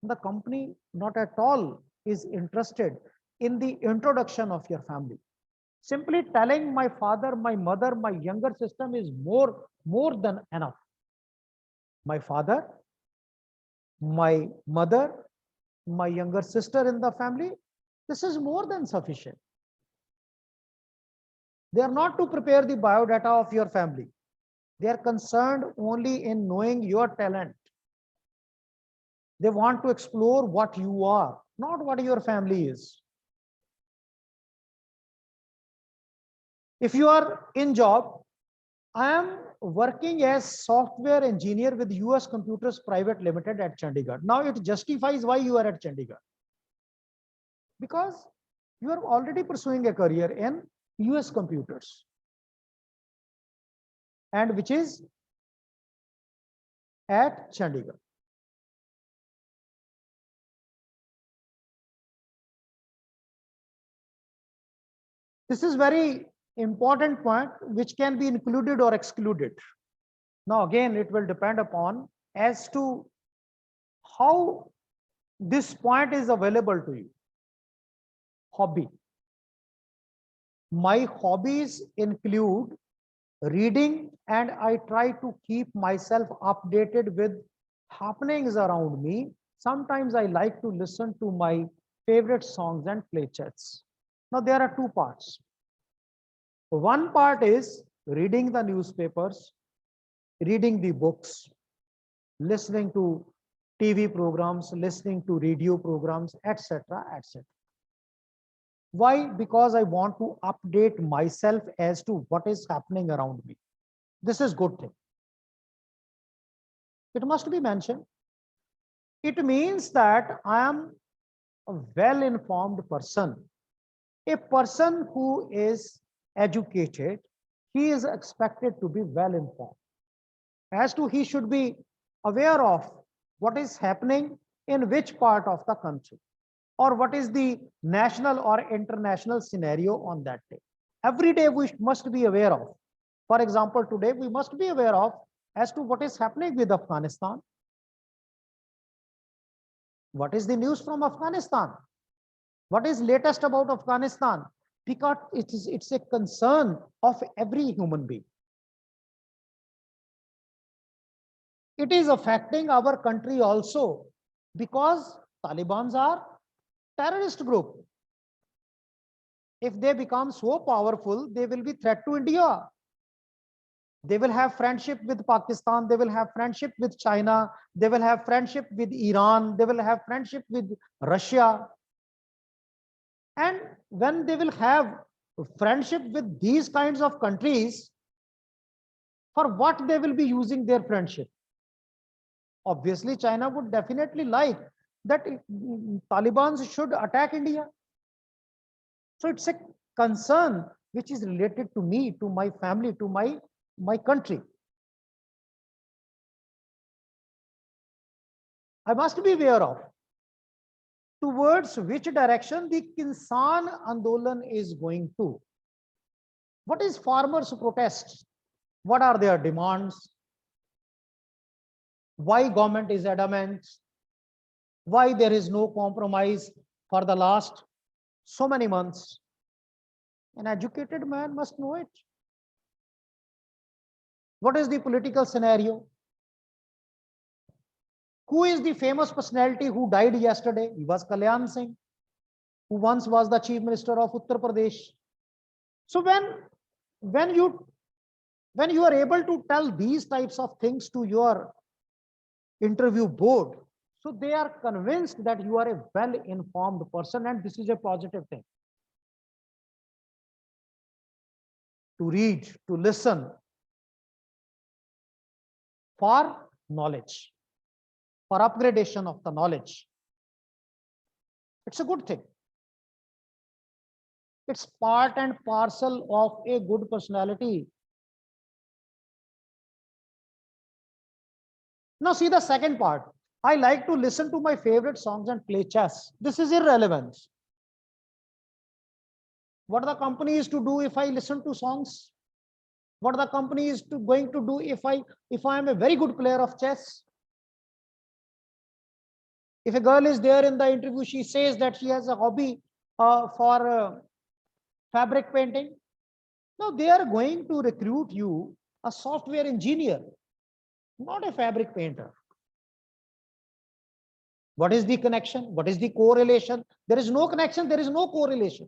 The company not at all is interested in the introduction of your family. Simply telling my father, my mother, my younger sister is more than enough. My father, my mother, my younger sister in the family, this is more than sufficient. They are not to prepare the biodata of your family. They are concerned only in knowing your talent. They want to explore what you are, not what your family is. If you are in job, I am working as software engineer with US Computers Private Limited at Chandigarh. Now it justifies why you are at Chandigarh. Because you are already pursuing a career in US Computers, and which is at Chandigarh. This is very important point which can be included or excluded. Now again, it will depend upon as to how this point is available to you. Hobby. My hobbies include reading, and I try to keep myself updated with happenings around me. Sometimes I like to listen to my favorite songs and play chess. Now there are two parts. One part is reading the newspapers, reading the books, listening to TV programs, listening to radio programs, etc., etc. Why? Because I want to update myself as to what is happening around me. This is good thing. It must be mentioned. It means that I am a well-informed person. A person who is educated, he is expected to be well-informed. As to he should be aware of what is happening in which part of the country, or what is the national or international scenario on that day. Every day we must be aware of. For example, today we must be aware of as to what is happening with Afghanistan. What is the news from Afghanistan? What is latest about Afghanistan? Because it's a concern of every human being. It is affecting our country also, because Taliban's are terrorist group. If they become so powerful, they will be threat to India. They will have friendship with Pakistan, they will have friendship with China, they will have friendship with Iran, they will have friendship with Russia. And when they will have friendship with these kinds of countries, for what they will be using their friendship? Obviously, China would definitely like that Taliban should attack India. So it's a concern which is related to me, to my family, to my country. I must be aware of towards which direction the Kisan Andolan is going to. What is farmers' protest? What are their demands? Why government is adamant? Why there is no compromise for the last so many months? An educated man must know it. What is the political scenario? Who is the famous personality who died yesterday? He was Kalyan Singh, who once was the chief minister of Uttar Pradesh. So when you are able to tell these types of things to your interview board, so they are convinced that you are a well-informed person, and this is a positive thing. To read, to listen for knowledge, for upgradation of the knowledge. It's a good thing. It's part and parcel of a good personality. Now see the second part. I like to listen to my favorite songs and play chess. This is irrelevant. What the company is to do if I listen to songs? What the company is going to do if I am a very good player of chess? If a girl is there in the interview, she says that she has a hobby for fabric painting. Now they are going to recruit you a software engineer, not a fabric painter. What is the connection? What is the correlation? There is no connection, there is no correlation.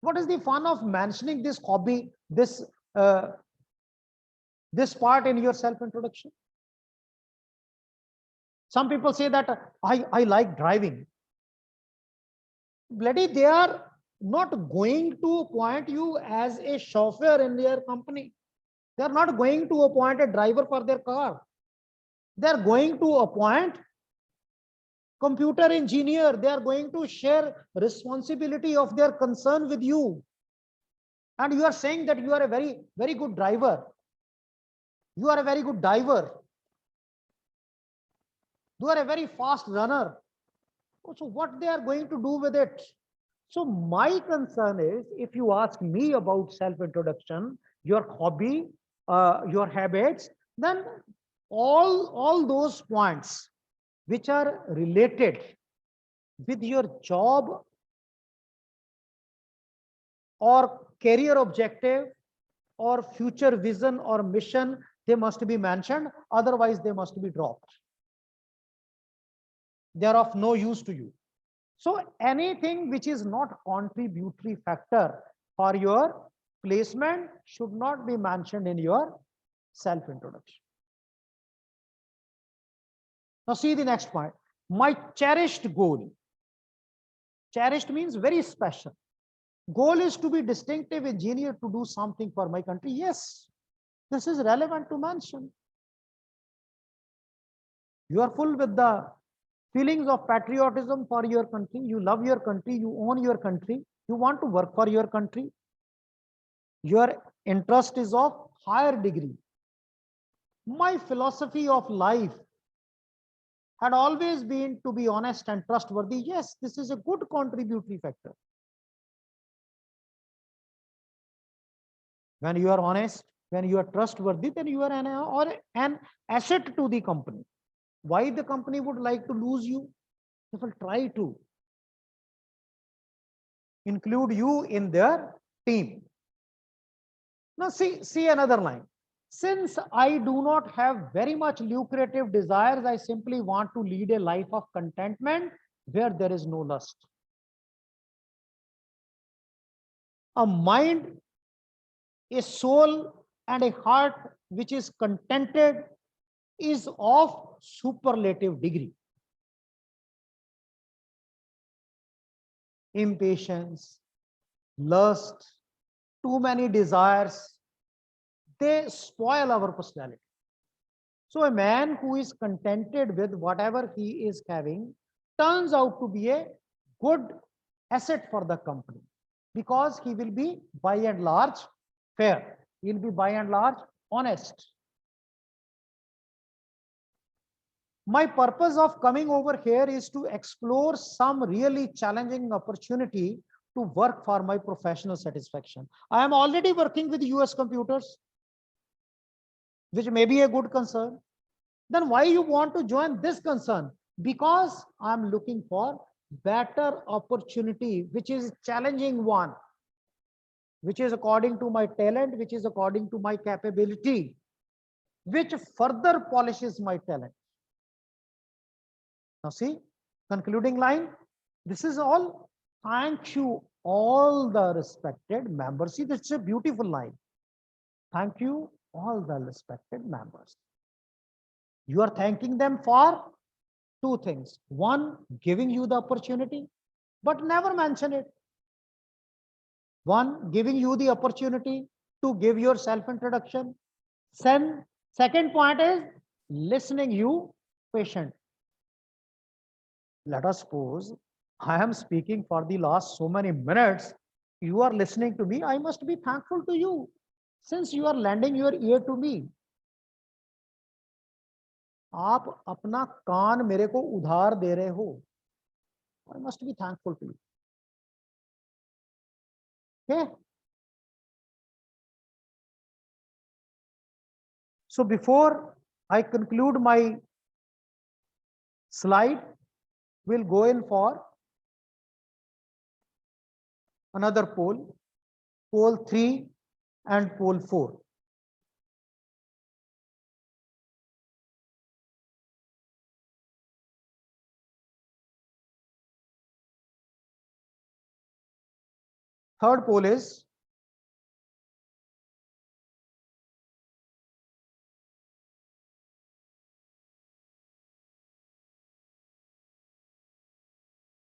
What is the fun of mentioning this hobby, this part in your self-introduction? Some people say that I like driving. Bloody, they are not going to appoint you as a chauffeur in their company. They are not going to appoint a driver for their car. They are going to appoint computer engineer. They are going to share responsibility of their concern with you. And you are saying that you are a very, very good driver. You are a very good diver. You are a very fast runner. So what they are going to do with it? So my concern is, if you ask me about self-introduction, your hobby, your habits, then all those points which are related with your job or career objective or future vision or mission, they must be mentioned. Otherwise, they must be dropped. They are of no use to you. So anything which is not contributory factor for your placement should not be mentioned in your self-introduction. Now see the next point. My cherished goal. Cherished means very special. Goal is to be distinctive engineer, to do something for my country. Yes, this is relevant to mention. You are full with the feelings of patriotism for your country. You love your country. You own your country. You want to work for your country. Your interest is of higher degree. My philosophy of life had always been to be honest and trustworthy. Yes, this is a good contributory factor. When you are honest, when you are trustworthy, then you are an asset to the company. Why the company would like to lose you? They will try to include you in their team. Now see another line. Since I do not have very much lucrative desires, I simply want to lead a life of contentment where there is no lust. A mind, a soul, and a heart which is contented is of superlative degree. Impatience, lust, too many desires, they spoil our personality. So a man who is contented with whatever he is having turns out to be a good asset for the company, because he will be by and large fair. He will be by and large honest. My purpose of coming over here is to explore some really challenging opportunity to work for my professional satisfaction. I am already working with US computers, which may be a good concern. Then why you want to join this concern? Because I'm looking for better opportunity, which is challenging one, which is according to my talent, which is according to my capability, which further polishes my talent. Now see, concluding line, this is all. Thank you, all the respected members. See, this is a beautiful line. Thank you, all the respected members. You are thanking them for two things. One, giving you the opportunity, but never mention it. One, giving you the opportunity to give your self-introduction. Second point is listening you patient. Let us suppose I am speaking for the last so many minutes. You are listening to me. I must be thankful to you, since you are lending your ear to me. आप अपना कान मेरे को उधार दे रहे हो. I must be thankful to you. Okay. So before I conclude my slide, we'll go in for another poll, poll 3 and poll 4. Third poll is,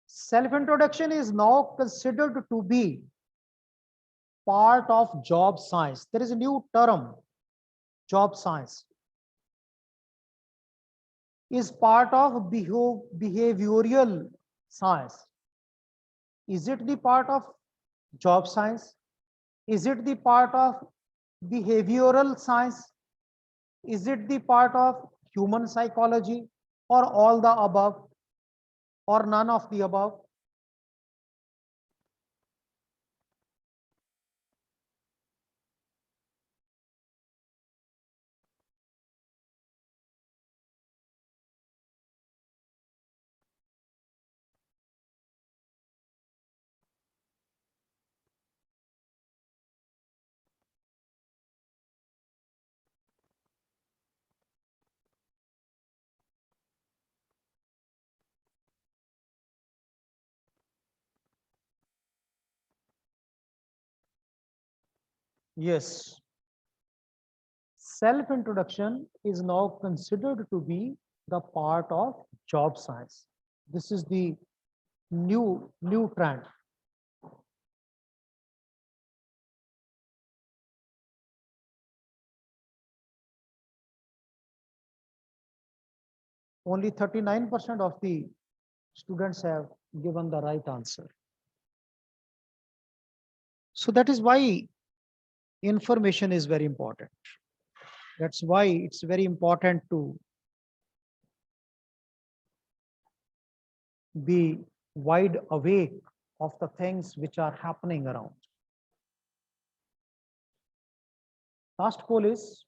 self-introduction is now considered to be part of job science. There is a new term, job science. Is part of behavioral science. Is it the part of job science? Is it the part of behavioral science? Is it the part of human psychology, or all the above, or none of the above? Yes. Self-introduction is now considered to be the part of job science. This is the new trend. Only 39% of the students have given the right answer. So that is why information is very important. That's why it's very important to be wide awake of the things which are happening around. Last poll is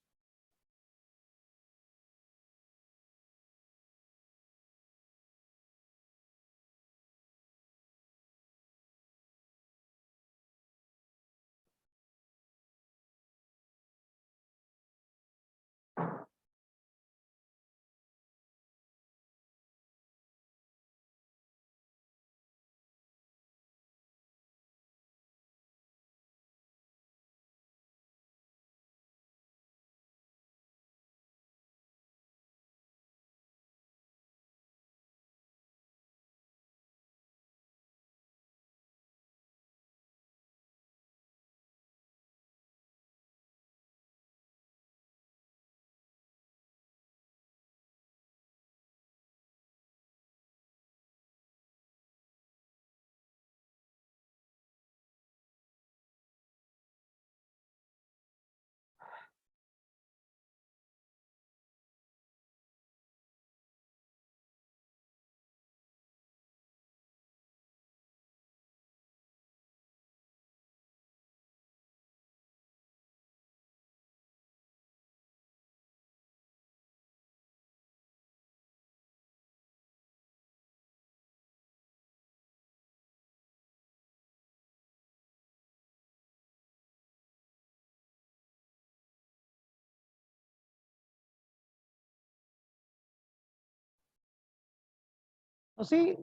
see,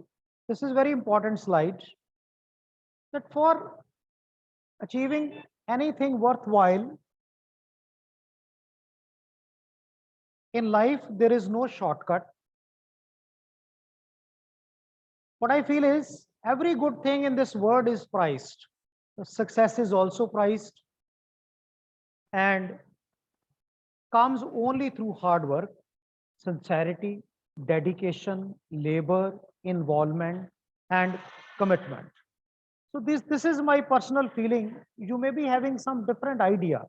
this is very important slide that for achieving anything worthwhile in life, there is no shortcut. What I feel is every good thing in this world is priced. The success is also priced and comes only through hard work, sincerity, dedication, labor, involvement, and commitment. So this is my personal feeling. You may be having some different idea.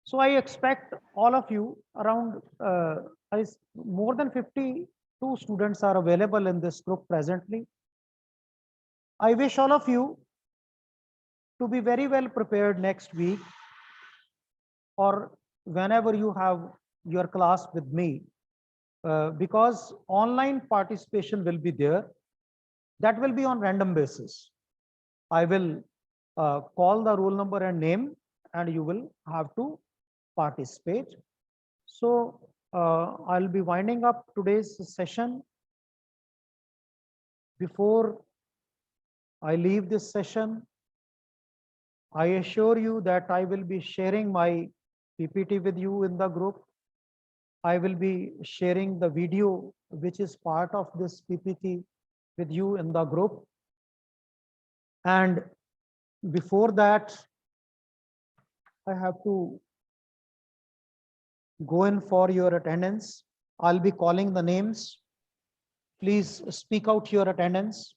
So I expect all of you around more than 52 students are available in this group presently. I wish all of you to be very well prepared next week or whenever you have your class with me, because online participation will be there. That will be on random basis. I will call the roll number and name, and you will have to participate. So I'll be winding up today's session. Before I leave this session, I assure you that I will be sharing my PPT with you in the group. I will be sharing the video which is part of this PPT with you in the group. And before that, I have to go in for your attendance. I'll be calling the names. Please speak out your attendance.